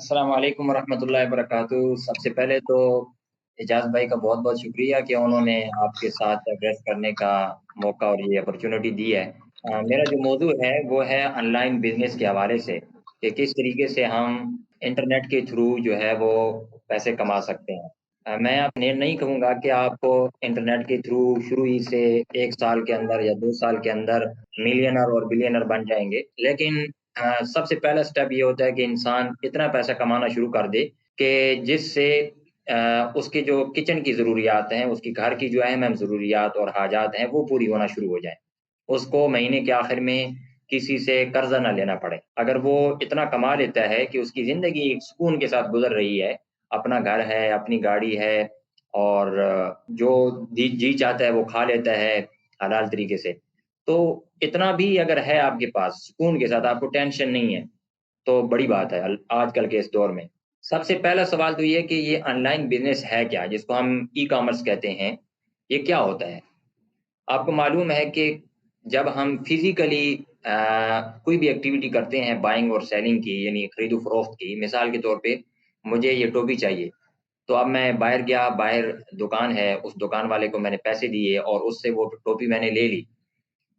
السلام علیکم ورحمۃ اللہ وبرکاتہ۔ سب سے پہلے تو اعجاز بھائی کا بہت بہت شکریہ کہ انہوں نے آپ کے ساتھ ایڈریس کرنے کا موقع اور یہ اپرچونٹی دی ہے۔ میرا جو موضوع ہے وہ ہے آن لائن بزنس کے حوالے سے، کہ کس طریقے سے ہم انٹرنیٹ کے تھرو جو ہے وہ پیسے کما سکتے ہیں۔ میں آپ نے نہیں کہوں گا کہ آپ کو انٹرنیٹ کے تھرو شروع ہی سے 1 سال کے اندر یا 2 سال کے اندر ملینر اور بلینر بن جائیں گے، لیکن سب سے پہلا سٹیپ یہ ہوتا ہے کہ انسان اتنا پیسہ کمانا شروع کر دے کہ جس سے اس کے جو کچن کی ضروریات ہیں، اس کی گھر کی جو اہم اہم ضروریات اور حاجات ہیں وہ پوری ہونا شروع ہو جائیں۔ اس کو مہینے کے آخر میں کسی سے قرضہ نہ لینا پڑے۔ اگر وہ اتنا کما لیتا ہے کہ اس کی زندگی ایک سکون کے ساتھ گزر رہی ہے، اپنا گھر ہے، اپنی گاڑی ہے، اور جو جی چاہتا ہے وہ کھا لیتا ہے حلال طریقے سے، تو اتنا بھی اگر ہے آپ کے پاس سکون کے ساتھ، آپ کو ٹینشن نہیں ہے، تو بڑی بات ہے آج کل کے اس دور میں۔ سب سے پہلا سوال تو یہ کہ یہ آن لائن بزنس ہے کیا، جس کو ہم ای کامرس کہتے ہیں، یہ کیا ہوتا ہے؟ آپ کو معلوم ہے کہ جب ہم فزیکلی کوئی بھی ایکٹیویٹی کرتے ہیں بائنگ اور سیلنگ کی، یعنی خرید و فروخت کی، مثال کے طور پہ مجھے یہ ٹوپی چاہیے، تو اب میں باہر گیا، باہر دکان ہے، اس دکان والے کو میں نے پیسے دیے اور اس سے وہ ٹوپی میں نے لے لی،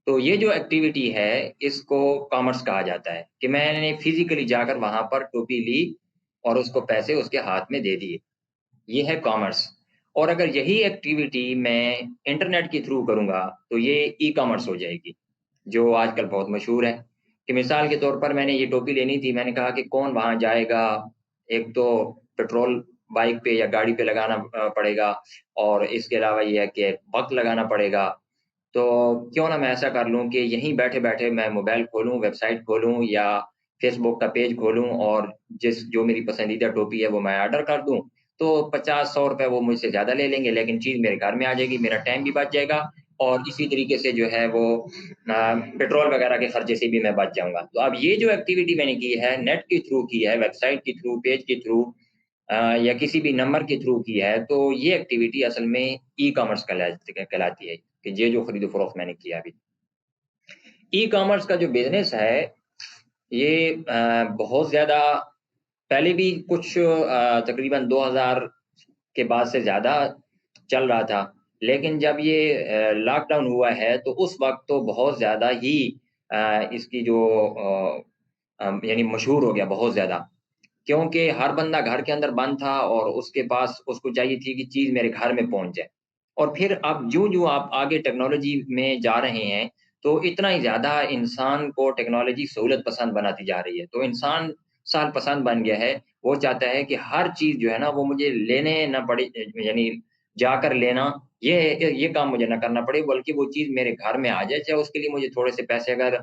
تو یہ جو ایکٹیویٹی ہے اس کو کامرس کہا جاتا ہے، کہ میں نے فزیکلی جا کر وہاں پر ٹوپی لی اور اس کو پیسے اس کے ہاتھ میں دے دیے، یہ ہے کامرس۔ اور اگر یہی ایکٹیویٹی میں انٹرنیٹ کے تھرو کروں گا تو یہ ای کامرس ہو جائے گی، جو آج کل بہت مشہور ہے۔ کہ مثال کے طور پر میں نے یہ ٹوپی لینی تھی، میں نے کہا کہ کون وہاں جائے گا، ایک تو پیٹرول بائک پہ یا گاڑی پہ لگانا پڑے گا، اور اس کے علاوہ یہ ہے کہ وقت لگانا پڑے گا، تو کیوں نہ میں ایسا کر لوں کہ یہیں بیٹھے بیٹھے میں موبائل کھولوں، ویب سائٹ کھولوں یا فیس بک کا پیج کھولوں، اور جو میری پسندیدہ ٹوپی ہے وہ میں آرڈر کر دوں، تو 50-100 روپے وہ مجھ سے زیادہ لے لیں گے، لیکن چیز میرے گھر میں آ جائے گی، میرا ٹائم بھی بچ جائے گا، اور اسی طریقے سے جو ہے وہ پیٹرول وغیرہ کے خرچے سے بھی میں بچ جاؤں گا۔ تو اب یہ جو ایکٹیویٹی میں نے کی ہے، نیٹ کے تھرو کی ہے، ویب سائٹ کے تھرو، پیج کے تھرو، یا کسی بھی نمبر کے تھرو کی ہے، تو یہ ایکٹیویٹی اصل میں ای کامرس کہلاتی ہے، کہ یہ جو خرید و فروخت میں نے کیا ابھی۔ ای کامرس کا جو بزنس ہے یہ بہت زیادہ پہلے بھی کچھ تقریباً 2000 کے بعد سے زیادہ چل رہا تھا، لیکن جب یہ لاک ڈاؤن ہوا ہے تو اس وقت تو بہت زیادہ ہی اس کی جو یعنی مشہور ہو گیا بہت زیادہ، کیونکہ ہر بندہ گھر کے اندر بند تھا اور اس کے پاس اس کو چاہیے تھی کہ چیز میرے گھر میں پہنچ جائے۔ اور پھر اب جو آپ آگے ٹیکنالوجی میں جا رہے ہیں تو اتنا ہی زیادہ انسان کو ٹیکنالوجی سہولت پسند بناتی جا رہی ہے، تو انسان سال پسند بن گیا ہے، وہ چاہتا ہے کہ ہر چیز جو ہے نا وہ مجھے لینے نہ پڑے، یعنی جا کر لینا، یہ کام مجھے نہ کرنا پڑے، بلکہ وہ چیز میرے گھر میں آ جائے، چاہے اس کے لیے مجھے تھوڑے سے پیسے اگر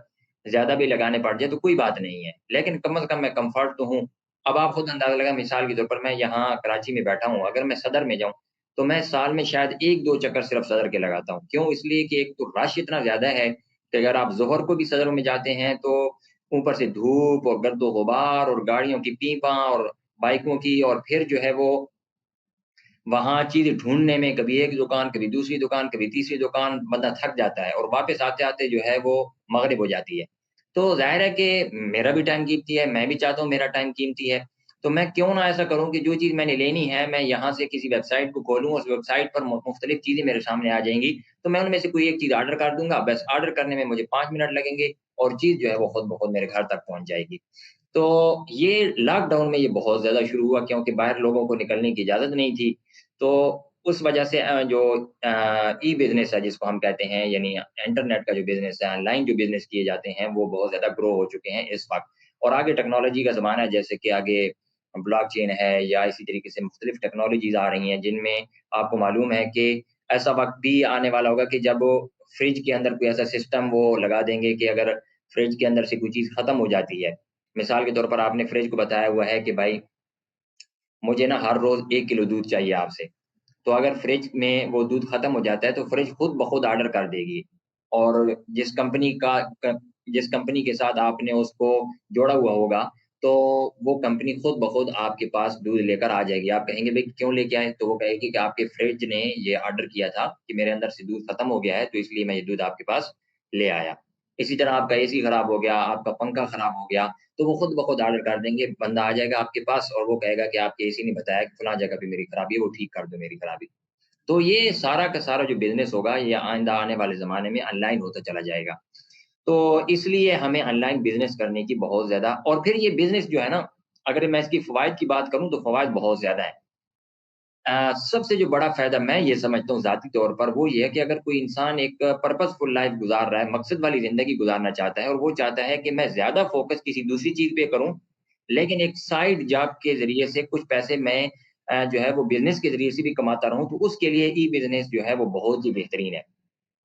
زیادہ بھی لگانے پڑ جائے تو کوئی بات نہیں ہے، لیکن کم از کم میں کمفرٹ تو ہوں۔ اب آپ خود اندازہ لگا، مثال کے طور پر میں یہاں کراچی میں بیٹھا ہوں، اگر میں صدر میں جاؤں تو میں سال میں شاید 1-2 چکر صرف صدر کے لگاتا ہوں، کیوں؟ اس لیے کہ ایک تو رش اتنا زیادہ ہے کہ اگر آپ ظہر کو بھی صدر میں جاتے ہیں تو اوپر سے دھوپ اور گرد و غبار اور گاڑیوں کی پیپاں اور بائکوں کی، اور پھر جو ہے وہ وہاں چیز ڈھونڈنے میں کبھی ایک دکان، کبھی دوسری دکان، کبھی تیسری دکان، بندہ تھک جاتا ہے، اور واپس آتے آتے جو ہے وہ مغرب ہو جاتی ہے۔ تو ظاہر ہے کہ میرا بھی ٹائم قیمتی ہے، میں بھی چاہتا ہوں میرا ٹائم قیمتی ہے، تو میں کیوں نہ ایسا کروں کہ جو چیز میں نے لینی ہے میں یہاں سے کسی ویب سائٹ کو کھولوں، اس ویب سائٹ پر مختلف چیزیں میرے سامنے آ جائیں گی، تو میں ان میں سے کوئی ایک چیز آرڈر کر دوں گا، بس آرڈر کرنے میں مجھے 5 منٹ لگیں گے اور چیز جو ہے وہ خود بخود میرے گھر تک پہنچ جائے گی۔ تو یہ لاک ڈاؤن میں یہ بہت زیادہ شروع ہوا، کیونکہ باہر لوگوں کو نکلنے کی اجازت نہیں تھی، تو اس وجہ سے جو ای بزنس ہے جس کو ہم کہتے ہیں، یعنی انٹرنیٹ کا جو بزنس ہے، آن لائن جو بزنس کیے جاتے ہیں، وہ بہت زیادہ گرو ہو چکے ہیں اس وقت، اور آگے ٹیکنالوجی کا زمانہ ہے، جیسے کہ آگے بلاک چین ہے، یا اسی طریقے سے مختلف ٹیکنالوجیز آ رہی ہیں جن میں آپ کو معلوم ہے کہ ایسا وقت بھی آنے والا ہوگا کہ جب فریج کے اندر کوئی ایسا سسٹم وہ لگا دیں گے کہ اگر فریج کے اندر سے کوئی چیز ختم ہو جاتی ہے، مثال کے طور پر آپ نے فریج کو بتایا ہوا ہے کہ بھائی مجھے نا ہر روز 1 کلو دودھ چاہیے آپ سے، تو اگر فریج میں وہ دودھ ختم ہو جاتا ہے تو فریج خود بخود آرڈر کر دے گی، اور جس کمپنی کے ساتھ آپ نے اس کو جوڑا ہوا ہوگا تو وہ کمپنی خود بخود آپ کے پاس دودھ لے کر آ جائے گی۔ آپ کہیں گے بھائی کیوں لے کے آئے، تو وہ کہے گی کہ آپ کے فریج نے یہ آرڈر کیا تھا کہ میرے اندر سے دودھ ختم ہو گیا ہے، تو اس لیے میں یہ دودھ آپ کے پاس لے آیا۔ اسی طرح آپ کا اے سی خراب ہو گیا، آپ کا پنکھا خراب ہو گیا، تو وہ خود بخود آرڈر کر دیں گے، بندہ آ جائے گا آپ کے پاس اور وہ کہے گا کہ آپ کے اسی نے بتایا کہ فلاں جگہ پہ میری خرابی ہے، وہ ٹھیک کر دو میری خرابی۔ تو یہ سارا کا سارا جو بزنس ہوگا یہ آئندہ آنے والے زمانے میں آن لائن ہوتا چلا جائے گا۔ تو اس لیے ہمیں آن لائن بزنس کرنے کی بہت زیادہ، اور پھر یہ بزنس جو ہے نا، اگر میں اس کی فوائد کی بات کروں تو فوائد بہت زیادہ ہیں۔ سب سے جو بڑا فائدہ میں یہ سمجھتا ہوں ذاتی طور پر وہ یہ ہے کہ اگر کوئی انسان ایک پرپز فل لائف گزار رہا ہے، مقصد والی زندگی گزارنا چاہتا ہے اور وہ چاہتا ہے کہ میں زیادہ فوکس کسی دوسری چیز پہ کروں، لیکن ایک سائڈ جاب کے ذریعے سے کچھ پیسے میں جو ہے وہ بزنس کے ذریعے سے بھی کماتا رہوں، تو اس کے لیے ای بزنس جو ہے وہ بہت ہی بہترین ہے۔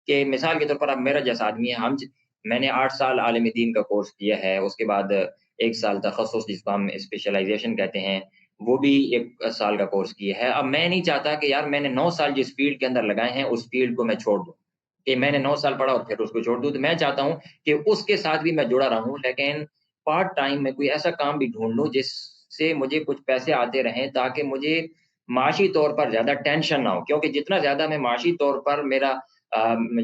کہ مثال کے طور پر اب میرا جیسا آدمی ہے، میں نے 8 سال عالم دین کا کورس کیا ہے، اس کے بعد 1 سال تخصص جس کو ہم اسپیشلائزیشن کہتے ہیں، وہ بھی 1 سال کا کورس کیا ہے۔ اب میں نہیں چاہتا کہ یار میں نے 9 سال جس فیلڈ کے اندر لگائے ہیں اس فیلڈ کو میں چھوڑ دوں، کہ میں نے 9 سال پڑھا اور پھر اس کو چھوڑ دوں۔ تو میں چاہتا ہوں کہ اس کے ساتھ بھی میں جڑا رہوں، لیکن پارٹ ٹائم میں کوئی ایسا کام بھی ڈھونڈ لوں جس سے مجھے کچھ پیسے آتے رہیں، تاکہ مجھے معاشی طور پر زیادہ ٹینشن نہ ہو، کیونکہ جتنا زیادہ میں معاشی طور پر میرا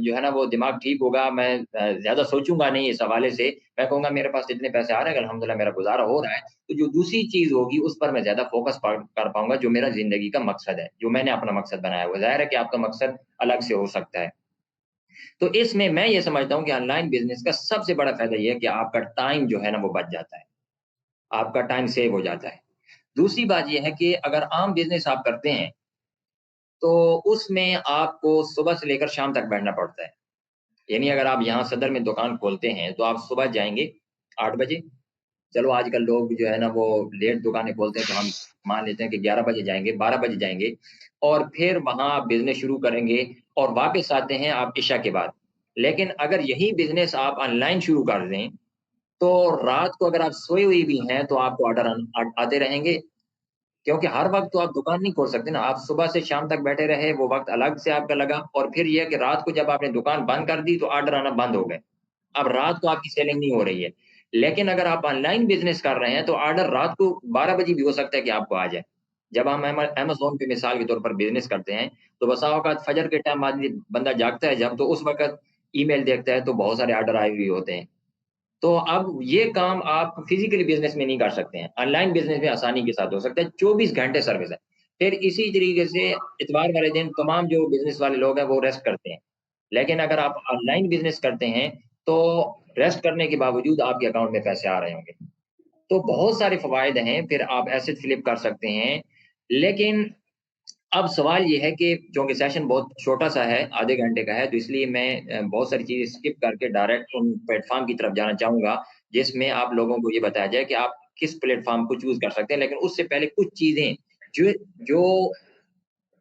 جو ہے نا وہ دماغ ٹھیک ہوگا، میں زیادہ سوچوں گا نہیں اس حوالے سے، میں کہوں گا میرے پاس اتنے پیسے آ رہے ہیں، الحمدللہ میرا گزارا ہو رہا ہے، تو جو دوسری چیز ہوگی اس پر میں زیادہ فوکس کر پاؤں گا، جو میرا زندگی کا مقصد ہے، جو میں نے اپنا مقصد بنایا ہوا ہے۔ ظاہر ہے کہ آپ کا مقصد الگ سے ہو سکتا ہے۔ تو اس میں یہ سمجھتا ہوں کہ آن لائن بزنس کا سب سے بڑا فائدہ یہ ہے کہ آپ کا ٹائم جو ہے نا وہ بچ جاتا ہے، آپ کا ٹائم سیو ہو جاتا ہے۔ دوسری بات یہ ہے کہ اگر عام بزنس آپ کرتے ہیں تو اس میں آپ کو صبح سے لے کر شام تک بیٹھنا پڑتا ہے۔ یعنی اگر آپ یہاں صدر میں دکان کھولتے ہیں تو آپ صبح جائیں گے 8 بجے، چلو آج کل لوگ جو ہے نا وہ لیٹ دکانیں کھولتے ہیں تو ہم مان لیتے ہیں کہ 11 بجے جائیں گے، 12 بجے جائیں گے، اور پھر وہاں آپ بزنس شروع کریں گے اور واپس آتے ہیں آپ عشاء کے بعد۔ لیکن اگر یہی بزنس آپ آن لائن شروع کر دیں تو رات کو اگر آپ سوئی ہوئی بھی ہیں تو آپ کو آرڈر آتے رہیں گے، کیونکہ ہر وقت تو آپ دکان نہیں کھول سکتے نا، آپ صبح سے شام تک بیٹھے رہے، وہ وقت الگ سے آپ کا لگا، اور پھر یہ کہ رات کو جب آپ نے دکان بند کر دی تو آرڈر آنا بند ہو گئے، اب رات کو آپ کی سیلنگ نہیں ہو رہی ہے۔ لیکن اگر آپ آن لائن بزنس کر رہے ہیں تو آرڈر رات کو 12 بجے بھی ہو سکتا ہے کہ آپ کو آ جائے۔ جب ہم امیزون پہ مثال کے طور پر بزنس کرتے ہیں تو بسا اوقات فجر کے ٹائم آدمی بندہ جاگتا ہے جب، تو اس وقت ای میل دیکھتا ہے تو بہت سارے آرڈر آئے ہوئے ہوتے ہیں۔ تو اب یہ کام آپ فزیکلی بزنس میں نہیں کر سکتے ہیں، آن لائن بزنس میں آسانی کے ساتھ ہو سکتا ہے، 24 گھنٹے سروس ہے۔ پھر اسی طریقے سے اتوار والے دن تمام جو بزنس والے لوگ ہیں وہ ریسٹ کرتے ہیں، لیکن اگر آپ آن لائن بزنس کرتے ہیں تو ریسٹ کرنے کے باوجود آپ کے اکاؤنٹ میں پیسے آ رہے ہوں گے۔ تو بہت سارے فوائد ہیں، پھر آپ ایسٹ فلپ کر سکتے ہیں۔ لیکن اب سوال یہ ہے کہ چونکہ سیشن بہت چھوٹا سا ہے، آدھے گھنٹے کا ہے، تو اس لیے میں بہت ساری چیزیں اسکپ کر کے ڈائریکٹ ان پلیٹ فارم کی طرف جانا چاہوں گا جس میں آپ لوگوں کو یہ بتایا جائے کہ آپ کس پلیٹ فارم کو چوز کر سکتے ہیں۔ لیکن اس سے پہلے کچھ چیزیں جو جو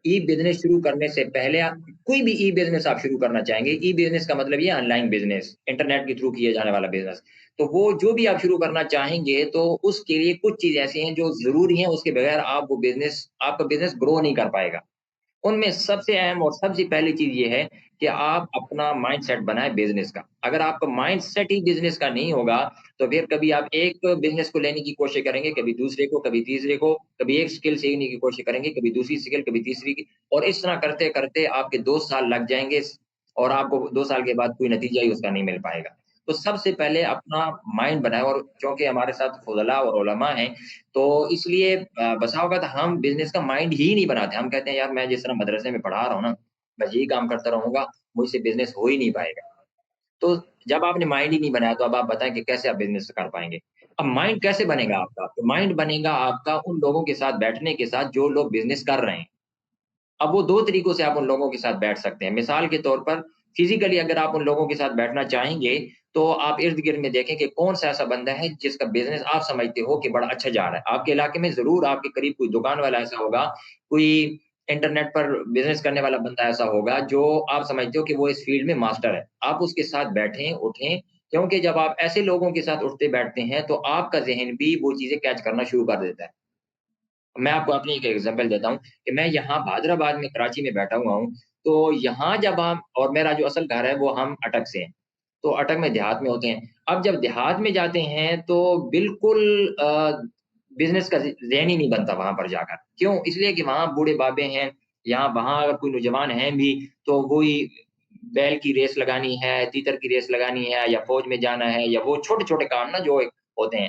ای بزنس شروع کرنے سے پہلے کوئی بھی ای بزنس آپ شروع کرنا چاہیں گے، ای بزنس کا مطلب یہ آن لائن بزنس، انٹرنیٹ کے تھرو کیے جانے والا بزنس، تو وہ جو بھی آپ شروع کرنا چاہیں گے تو اس کے لیے کچھ چیز ایسی ہیں جو ضروری ہیں، اس کے بغیر آپ کا بزنس گرو نہیں کر پائے گا۔ ان میں سب سے اہم اور سب سے پہلی چیز یہ ہے کہ آپ اپنا مائنڈ سیٹ بنائیں بزنس کا۔ اگر آپ کا مائنڈ سیٹ ہی بزنس کا نہیں ہوگا تو پھر کبھی آپ ایک بزنس کو لینے کی کوشش کریں گے، کبھی دوسرے کو، کبھی تیسرے کو، کبھی ایک سکل سیکھنے کی کوشش کریں گے، کبھی دوسری سکل، کبھی تیسری کی، اور اس طرح کرتے کرتے آپ کے 2 سال لگ جائیں گے اور آپ کو 2 سال کے بعد کوئی نتیجہ ہی اس کا نہیں مل پائے گا۔ تو سب سے پہلے اپنا مائنڈ بنائیں، اور چونکہ ہمارے ساتھ فضلاء اور علماء ہیں تو اس لیے بسا اوقات ہم بزنس کا مائنڈ ہی نہیں بناتے، ہم کہتے ہیں یار میں جس طرح مدرسے میں پڑھا رہا ہوں نا، بس یہی کام کرتا رہوں گا، مجھ سے بزنس ہو ہی نہیں پائے گا۔ تو جب آپ نے مائنڈ ہی نہیں بنایا تو اب آپ بتائیں کہ کیسے آپ بزنس کر پائیں گے؟ اب مائنڈ کیسے بنے گا آپ کا؟ تو مائنڈ بنے گا آپ کا ان لوگوں کے ساتھ بیٹھنے کے ساتھ جو لوگ بزنس کر رہے ہیں۔ اب وہ 2 طریقوں سے آپ ان لوگوں کے ساتھ بیٹھ سکتے ہیں۔ مثال کے طور پر فزیکلی اگر آپ ان لوگوں کے ساتھ بیٹھنا چاہیں گے تو آپ ارد گرد میں دیکھیں کہ کون سا ایسا بندہ ہے جس کا بزنس آپ سمجھتے ہو کہ بڑا اچھا جا رہا ہے۔ آپ کے علاقے میں ضرور آپ کے قریب کوئی دکان والا ایسا ہوگا، کوئی انٹرنیٹ پر بزنس کرنے والا بندہ ایسا ہوگا جو آپ سمجھتے ہو کہ وہ اس فیلڈ میں ماسٹر ہے۔ آپ اس کے ساتھ بیٹھیں اٹھیں، کیونکہ جب آپ ایسے لوگوں کے ساتھ اٹھتے بیٹھتے ہیں تو آپ کا ذہن بھی وہ چیزیں کیچ کرنا شروع کر دیتا ہے۔ میں آپ کو اپنی ایک ایگزامپل دیتا ہوں کہ میں یہاں حیدرآباد میں کراچی میں بیٹھا ہوا ہوں، تو یہاں جب ہم، اور میرا جو اصل گھر ہے وہ ہم اٹک سے ہیں، تو اٹک میں دیہات میں ہوتے ہیں۔ اب جب دیہات میں جاتے ہیں تو بالکل بزنس کا ذہن ہی نہیں بنتا وہاں پر جا کر، کیوں؟ اس لیے کہ وہاں بوڑھے بابے ہیں، یہاں وہاں اگر کوئی نوجوان ہیں بھی تو وہی بیل کی ریس لگانی ہے، تیتر کی ریس لگانی ہے، یا فوج میں جانا ہے، یا وہ چھوٹے چھوٹے کام نا جو ہوتے ہیں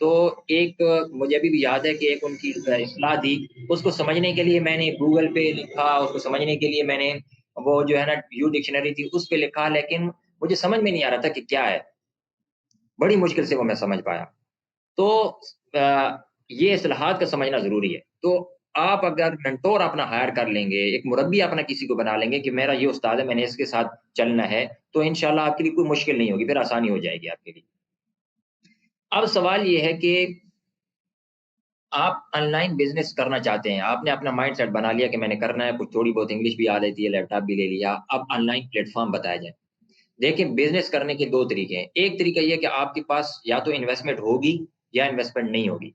تو ایک مجھے ابھی بھی یاد ہے کہ ایک ان کی اصلاح دی، اس کو سمجھنے کے لیے میں نے گوگل پہ لکھا، اس کو سمجھنے کے لیے میں نے وہ جو ہے نا یو ڈکشنری تھی اس پہ لکھا، لیکن مجھے سمجھ میں نہیں آ رہا تھا کہ کیا ہے، بڑی مشکل سے وہ میں سمجھ پایا۔ تو یہ اصلاحات کا سمجھنا ضروری ہے۔ تو آپ اگر منٹور اپنا ہائر کر لیں گے، ایک مربی اپنا کسی کو بنا لیں گے کہ میرا یہ استاد ہے، میں نے اس کے ساتھ چلنا ہے، تو انشاءاللہ آپ کے لیے کوئی مشکل نہیں ہوگی، پھر آسانی ہو جائے گی آپ کے لیے۔ اب سوال یہ ہے کہ آپ آن لائن بزنس کرنا چاہتے ہیں، آپ نے اپنا مائنڈ سیٹ بنا لیا کہ میں نے کرنا ہے، کچھ تھوڑی بہت انگلش بھی آ لیتی ہے، لیپ ٹاپ بھی لے لیا، اب آن لائن پلیٹ فارم بتایا جائے۔ دیکھیں بزنس کرنے کے دو طریقے ہیں، ایک طریقہ یہ کہ آپ کے پاس یا تو انویسٹمنٹ ہوگی یا انویسٹمنٹ نہیں ہوگی،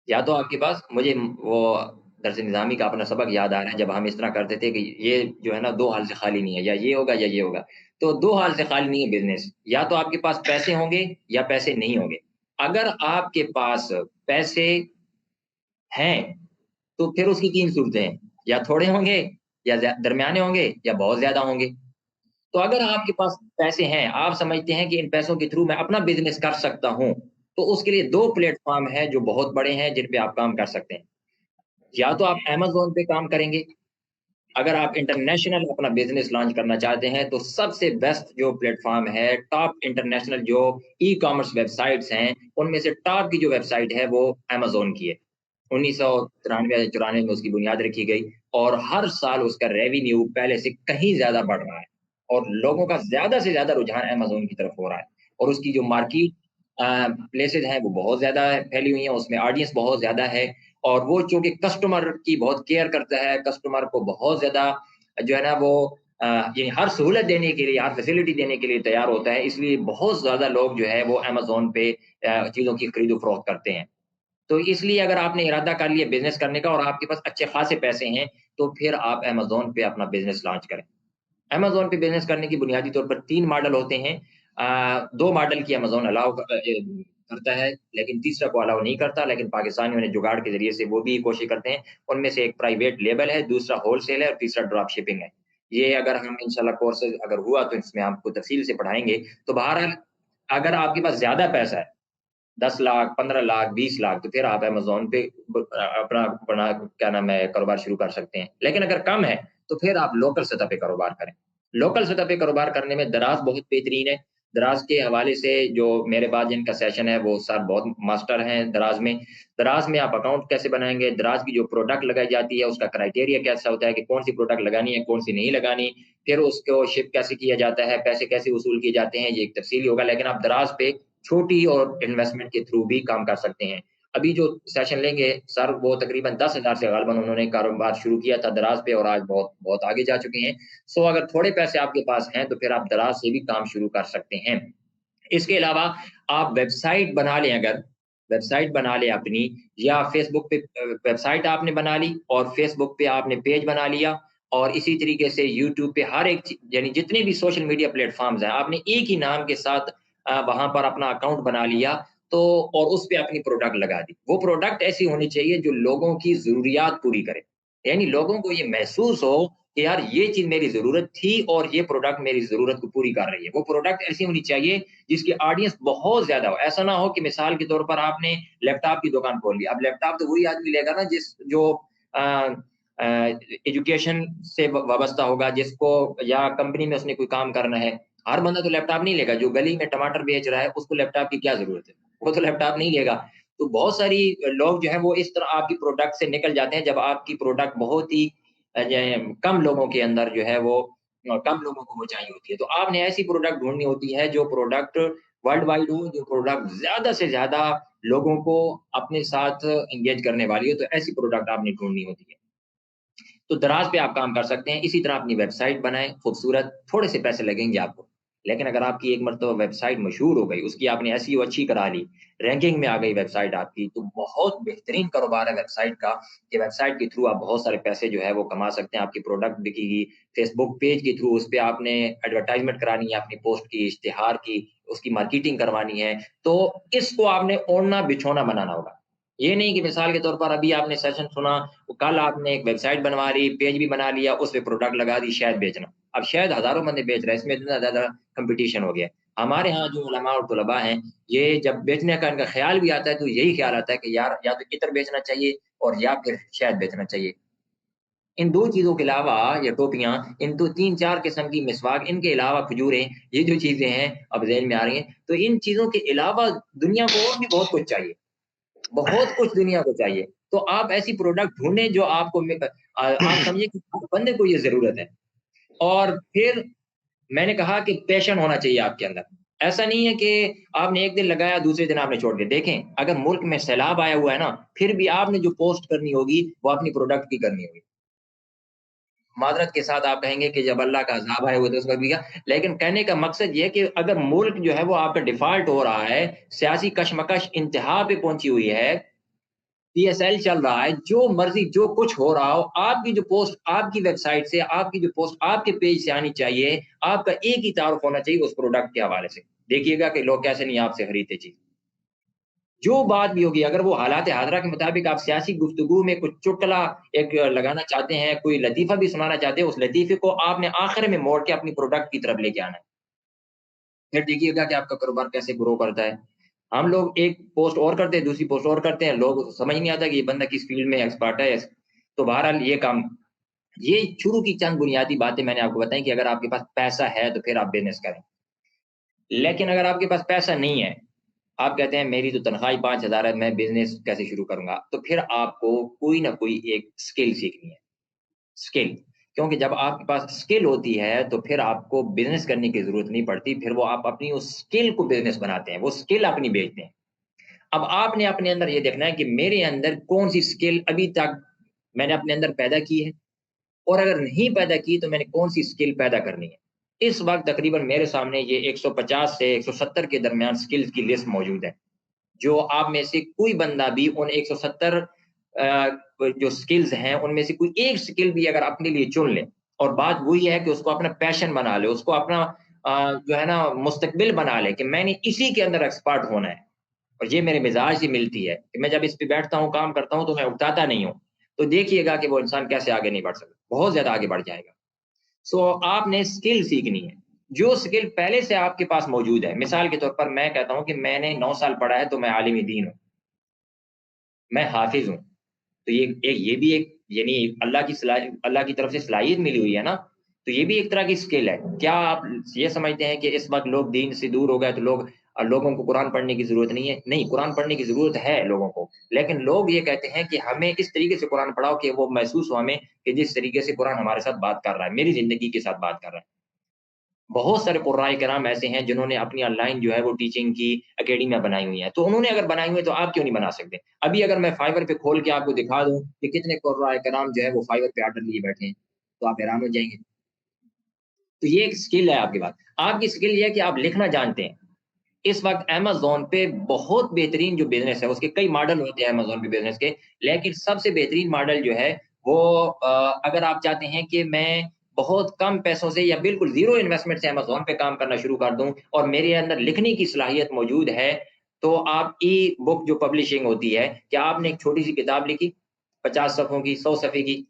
یا تو آپ کے پاس مجھے وہ درس نظامی کا اپنا سبق یاد آ رہا ہے جب ہم اس طرح کرتے تھے کہ یہ جو ہے نا دو حال سے خالی نہیں ہے، یا یہ ہوگا یا یہ ہوگا، تو دو حال سے خالی نہیں ہے بزنس، یا تو آپ کے پاس پیسے ہوں گے یا پیسے نہیں ہوں گے۔ اگر آپ کے پاس پیسے ہیں تو پھر اس کی تین صورتیں ہیں، یا تھوڑے ہوں گے یا درمیانے ہوں گے یا بہت زیادہ ہوں گے۔ تو اگر آپ کے پاس پیسے ہیں، آپ سمجھتے ہیں کہ ان پیسوں کے تھرو میں اپنا بزنس کر سکتا ہوں، تو اس کے لیے دو پلیٹ فارم ہیں جو بہت بڑے ہیں جن پہ آپ کام کر سکتے ہیں۔ یا تو آپ امیزون پہ کام کریں گے، اگر آپ انٹرنیشنل اپنا بزنس لانچ کرنا چاہتے ہیں تو سب سے بیسٹ جو پلیٹ فارم ہے، ٹاپ انٹرنیشنل جو ای کامرس ویب سائٹس ہیں، ان میں سے ٹاپ کی جو ویب سائٹ ہے وہ امیزون کی ہے۔ 1993 یا 94 میں اس کی بنیاد رکھی گئی، اور ہر سال اس کا ریونیو پہلے سے کہیں زیادہ بڑھ رہا ہے، اور لوگوں کا زیادہ سے زیادہ رجحان امیزون کی طرف ہو رہا ہے، اور اس کی جو مارکیٹ پلیسز ہیں وہ بہت زیادہ پھیلی ہوئی ہیں، اس میں آڈینس بہت زیادہ ہے، اور وہ چونکہ کسٹمر کی بہت کیئر کرتا ہے، کسٹمر کو بہت زیادہ جو ہے نا وہ یعنی ہر سہولت دینے کے لیے، ہر فیسلٹی دینے کے لیے تیار ہوتا ہے، اس لیے بہت زیادہ لوگ جو ہے وہ امیزون پہ چیزوں کی خرید و فروخت کرتے ہیں۔ تو اس لیے اگر آپ نے ارادہ کر لیا بزنس کرنے کا اور آپ کے پاس اچھے خاصے پیسے ہیں، تو پھر آپ امیزون پہ اپنا بزنس لانچ کریں۔ امیزون پہ بزنس کرنے کی بنیادی طور پر تین ماڈل ہوتے ہیں، دو ماڈل کی امیزون الاؤ کرتا ہے، لیکن تیسرا کو الاؤ نہیں کرتا، لیکن پاکستانیوں نے جگاڑ کے ذریعے سے وہ بھی کوشش کرتے ہیں۔ ان میں سے ایک پرائیویٹ لیبل ہے، دوسرا ہول سیل ہے، اور تیسرا ڈراپ شپنگ ہے۔ یہ اگر ہم انشاءاللہ کورسز اگر ہوا تو اس میں آپ کو تفصیل سے پڑھائیں گے۔ تو بہرحال اگر آپ کے پاس زیادہ پیسہ ہے، 10 لاکھ، 15 لاکھ، 20 لاکھ، تو پھر آپ امیزون پہ اپنا اپنا کیا نام ہے کاروبار شروع کر سکتے ہیں۔ لیکن اگر کم ہے تو پھر آپ لوکل سطح پہ کاروبار کریں۔ لوکل سطح پہ کاروبار کرنے میں دراز بہت بہترین ہے۔ دراز کے حوالے سے جو میرے بعد جن کا سیشن ہے وہ سر بہت ماسٹر ہیں دراز میں۔ دراز میں آپ اکاؤنٹ کیسے بنائیں گے، دراز کی جو پروڈکٹ لگائی جاتی ہے اس کا کرائٹیریا کیسا ہوتا ہے کہ کون سی پروڈکٹ لگانی ہے کون سی نہیں لگانی، پھر اس کو شپ کیسے کیا جاتا ہے، پیسے کیسے وصول کیے جاتے ہیں، یہ ایک تفصیلی ہوگا، لیکن آپ دراز پہ چھوٹی اور انویسٹمنٹ کے تھرو بھی کام کر سکتے ہیں۔ ابھی جو سیشن لیں گے سر وہ تقریباً 10,000 سے غالباً انہوں نے کاروبار شروع کیا تھا دراز پہ، اور آج بہت بہت آگے جا چکے ہیں۔ سو اگر تھوڑے پیسے آپ کے پاس ہیں تو پھر آپ دراز سے بھی کام شروع کر سکتے ہیں۔ اس کے علاوہ آپ ویب سائٹ بنا لیں، اگر ویب سائٹ بنا لیں اپنی، یا فیس بک پہ ویب سائٹ آپ نے بنا لی اور فیس بک پہ آپ نے پیج بنا لیا، اور اسی طریقے سے یوٹیوب پہ ہر ایک یعنی جتنے بھی سوشل میڈیا پلیٹ فارمز ہیں آپ نے ایک ہی نام کے ساتھ وہاں پر اپنا اکاؤنٹ بنا لیا، تو اور اس پہ اپنی پروڈکٹ لگا دی۔ وہ پروڈکٹ ایسی ہونی چاہیے جو لوگوں کی ضروریات پوری کرے، یعنی لوگوں کو یہ محسوس ہو کہ یار یہ چیز میری ضرورت تھی اور یہ پروڈکٹ میری ضرورت کو پوری کر رہی ہے۔ وہ پروڈکٹ ایسی ہونی چاہیے جس کی آڈینس بہت زیادہ ہو، ایسا نہ ہو کہ مثال کے طور پر آپ نے لیپ ٹاپ کی دکان کھول لی، اب لیپ ٹاپ تو وہی آدمی لے گا نا جس جو ایجوکیشن سے وابستہ ہوگا، جس کو یا کمپنی میں اس نے کوئی کام کرنا ہے۔ ہر بندہ تو لیپ ٹاپ نہیں لے گا، جو گلی میں ٹماٹر بیچ رہا ہے اس کو لیپ ٹاپ کی کیا ضرورت ہے، وہ تو لیپ ٹاپ نہیں لے گا۔ تو بہت ساری لوگ جو ہے وہ اس طرح آپ کی پروڈکٹ سے نکل جاتے ہیں جب آپ کی پروڈکٹ بہت ہی کم لوگوں کے اندر جو ہے وہ کم لوگوں کو وہ چاہیے ہوتی ہے۔ تو آپ نے ایسی پروڈکٹ ڈھونڈنی ہوتی ہے جو پروڈکٹ ورلڈ وائڈ ہو، جو پروڈکٹ زیادہ سے زیادہ لوگوں کو اپنے ساتھ انگیج کرنے والی ہو، تو ایسی پروڈکٹ آپ نے ڈھونڈنی ہوتی ہے۔ تو دراز پہ آپ کام کر سکتے ہیں۔ اسی طرح اپنی ویب سائٹ بنائیں خوبصورت، تھوڑے سے پیسے لگیں گے آپ کو، لیکن اگر آپ کی ایک مرتبہ ویب سائٹ مشہور ہو گئی، اس کی آپ نے ایسی اچھی کرا لی، رینکنگ میں آ گئی ویب سائٹ آپ کی، تو بہت بہترین کاروبار ہے ویب سائٹ کا کہ ویب سائٹ کے تھرو آپ بہت سارے پیسے جو ہے وہ کما سکتے ہیں۔ آپ کی پروڈکٹ بکے گی، فیس بک پیج کے تھرو اس پہ آپ نے ایڈورٹائزمنٹ کرانی ہے، اپنی پوسٹ کی، اشتہار کی، اس کی مارکیٹنگ کروانی ہے، تو اس کو آپ نے اوڑھنا بچھونا بنانا ہوگا۔ یہ نہیں کہ مثال کے طور پر ابھی آپ نے سیشن سنا، کل آپ نے ایک ویب سائٹ بنوا لی، پیج بھی بنا لیا، اس پہ پروڈکٹ لگا دی، شاید بیچنا۔ اب شاید ہزاروں بندے بیچ رہے ہیں، اس میں اتنا زیادہ کمپٹیشن ہو گیا، ہمارے ہاں جو علماء اور طلباء ہیں، یہ جب بیچنے کا ان کا خیال بھی آتا ہے تو یہی خیال آتا ہے کہ یار یا تو عطر بیچنا چاہیے اور یا پھر شہد بیچنا چاہیے۔ ان 2 چیزوں کے علاوہ یا ٹوپیاں، ان تو 3-4 قسم کی مسواک، ان کے علاوہ کھجوریں، یہ جو چیزیں ہیں اب ذہن میں آ رہی ہیں، تو ان چیزوں کے علاوہ دنیا کو اور بھی بہت کچھ چاہیے، بہت کچھ دنیا کو چاہیے۔ تو آپ ایسی پروڈکٹ ڈھونڈیں جو آپ کو آپ سمجھیں کہ ہر بندے کو یہ ضرورت ہے۔ اور پھر میں نے کہا کہ پیشن ہونا چاہیے آپ کے اندر۔ ایسا نہیں ہے کہ آپ نے ایک دن لگایا دوسرے دن آپ نے چھوڑ دیا۔ دیکھیں اگر ملک میں سیلاب آیا ہوا ہے نا، پھر بھی آپ نے جو پوسٹ کرنی ہوگی وہ اپنی پروڈکٹ کی کرنی ہوگی۔ معذرت کے ساتھ آپ کہیں گے کہ جب اللہ کا عذاب آئے ہوئے تو اس وقت بھی کیا، لیکن کہنے کا مقصد یہ ہے کہ اگر ملک جو ہے وہ آپ کا ڈیفالٹ ہو رہا ہے، سیاسی کشمکش انتہا پہ پہنچی ہوئی ہے، پی ایس ایل چل رہا ہے، جو مرضی جو کچھ ہو رہا ہو، آپ کی جو پوسٹ آپ کی ویب سائٹ سے، آپ کی جو پوسٹ آپ کے پیج سے آنی چاہیے، آپ کا ایک ہی تعارف ہونا چاہیے اس پروڈکٹ کے حوالے سے۔ دیکھیے گا کہ لوگ کیسے نہیں آپ سے خریدتے چیز۔ جو بات بھی ہوگی اگر وہ حالات حاضرہ کے مطابق آپ سیاسی گفتگو میں کچھ چٹکلا ایک لگانا چاہتے ہیں، کوئی لطیفہ بھی سنانا چاہتے ہیں، اس لطیفے کو آپ نے آخر میں موڑ کے اپنی پروڈکٹ کی طرف لے کے آنا ہے۔ پھر دیکھیے گا کہ آپ کا کاروبار کیسے گرو کرتا ہے۔ ہم لوگ ایک پوسٹ اور کرتے ہیں، دوسری پوسٹ اور کرتے ہیں، لوگ سمجھ نہیں آتا کہ یہ بندہ کس فیلڈ میں ایکسپرٹ ہے۔ تو بہرحال یہ کام، یہ شروع کی چند بنیادی باتیں میں نے آپ کو بتائیں کہ اگر آپ کے پاس پیسہ ہے تو پھر آپ بزنس کریں، لیکن اگر آپ کے پاس پیسہ نہیں ہے، آپ کہتے ہیں میری تو تنخواہ ہی 5,000 ہے، میں بزنس کیسے شروع کروں گا، تو پھر آپ کو کوئی نہ کوئی ایک اسکل سیکھنی ہے۔ اسکل، کیونکہ جب آپ کے پاس اسکل ہوتی ہے تو پھر آپ کو بزنس کرنے کی ضرورت نہیں پڑتی، پھر وہ آپ اپنی اس اسکل کو بزنس بناتے ہیں، وہ اسکل اپنی بیچتے ہیں۔ اب آپ نے اپنے اندر یہ دیکھنا ہے کہ میرے اندر کون سی اسکل ابھی تک میں نے اپنے اندر پیدا کی ہے، اور اگر نہیں پیدا کی تو میں نے کون سی اسکل پیدا کرنی ہے۔ اس وقت تقریباً میرے سامنے یہ 150 سے 170 کے درمیان اسکلز کی لسٹ موجود ہے، جو آپ میں سے کوئی بندہ بھی ان 170 جو سکلز ہیں ان میں سے کوئی ایک سکل بھی اگر اپنے لیے چن لے، اور بات وہی ہے کہ اس کو اپنا پیشن بنا لے، اس کو اپنا جو ہے نا مستقبل بنا لے کہ میں نے اسی کے اندر ایکسپرٹ ہونا ہے، اور یہ میرے مزاج سے ملتی ہے کہ میں جب اس پہ بیٹھتا ہوں کام کرتا ہوں تو میں اکتاتا نہیں ہوں، تو دیکھیے گا کہ وہ انسان کیسے آگے نہیں بڑھ سکتا، بہت زیادہ آگے بڑھ جائے گا۔ سو آپ نے اسکل سیکھنی ہے، جو اسکل پہلے سے آپ کے پاس موجود ہے۔ مثال کے طور پر میں کہتا ہوں کہ میں نے 9 سال پڑھا ہے تو میں عالم دین ہوں، میں حافظ ہوں، تو یہ بھی ایک یعنی اللہ کی طرف سے صلاحیت ملی ہوئی ہے نا، تو یہ بھی ایک طرح کی اسکل ہے۔ کیا آپ یہ سمجھتے ہیں کہ اس وقت لوگ دین سے دور ہو گئے تو لوگوں کو قرآن پڑھنے کی ضرورت نہیں ہے؟ نہیں، قرآن پڑھنے کی ضرورت ہے لوگوں کو، لیکن لوگ یہ کہتے ہیں کہ ہمیں اس طریقے سے قرآن پڑھاؤ کہ وہ محسوس ہو ہمیں کہ جس طریقے سے قرآن ہمارے ساتھ بات کر رہا ہے، میری زندگی کے ساتھ بات کر رہا ہے۔ بہت سارے قرائے کرام ایسے ہیں جنہوں نے اپنی آن لائن جو ہے وہ ٹیچنگ کی اکیڈمیاں بنائی ہوئی ہیں، تو انہوں نے اگر بنائی ہوئی ہیں تو آپ کیوں نہیں بنا سکتے؟ ابھی اگر میں فائور پہ کھول کے آپ کو دکھا دوں کہ کتنے قرائے کرام جو ہے وہ فائور پہ آرڈر لیے بیٹھے ہیں، تو آپ حیران ہو جائیں گے۔ تو یہ ایک اسکل ہے آپ کے پاس، آپ کی اسکل یہ ہے کہ آپ لکھنا جانتے ہیں۔ اس وقت امیزون پہ بہت بہترین جو بزنس ہے، اس کے کئی ماڈل ہوتے ہیں امیزون پہ بزنس کے، لیکن سب سے بہترین ماڈل جو ہے وہ اگر آپ چاہتے ہیں کہ میں بہت کم پیسوں سے یا بالکل زیرو انویسٹمنٹ سے امیزون پہ کام کرنا شروع کر دوں اور میرے اندر لکھنے کی صلاحیت موجود ہے، تو آپ ای بک جو پبلشنگ ہوتی ہے، کہ آپ نے ایک چھوٹی سی کتاب لکھی 50 صفحوں کی، 100 صفحے کی،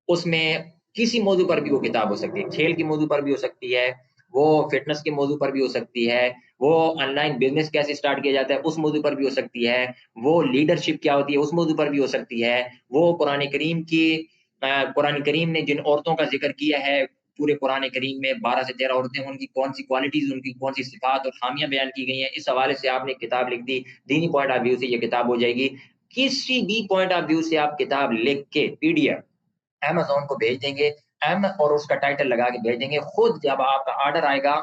اس میں کسی موضوع پر بھی وہ کتاب ہو سکتی ہے، کھیل کے موضوع پر بھی ہو سکتی ہے، وہ فٹنس کے موضوع پر بھی ہو سکتی ہے، وہ آن لائن بزنس کیسے سٹارٹ کیا جاتا ہے اس موضوع پر بھی ہو سکتی ہے، وہ لیڈرشپ کیا ہوتی ہے اس موضوع پر بھی ہو سکتی ہے، وہ قرآن کریم نے جن عورتوں کا ذکر کیا ہے پورے قرآن کریم میں 12 سے 13 عورتیں، ان کی کون سی کوالٹیز، ان کی کون سی صفات اور خامیاں بیان کی گئی ہیں، اس حوالے سے آپ نے کتاب لکھ دی، دینی پوائنٹ آف ویو سے یہ کتاب ہو جائے گی۔ کسی بھی پوائنٹ آف ویو سے آپ کتاب لکھ کے پی ڈی ایف امیزون کو بھیج دیں گے، اور اس کا ٹائٹل لگا کے بھیج دیں گے، خود جب آپ کا آرڈر آئے گا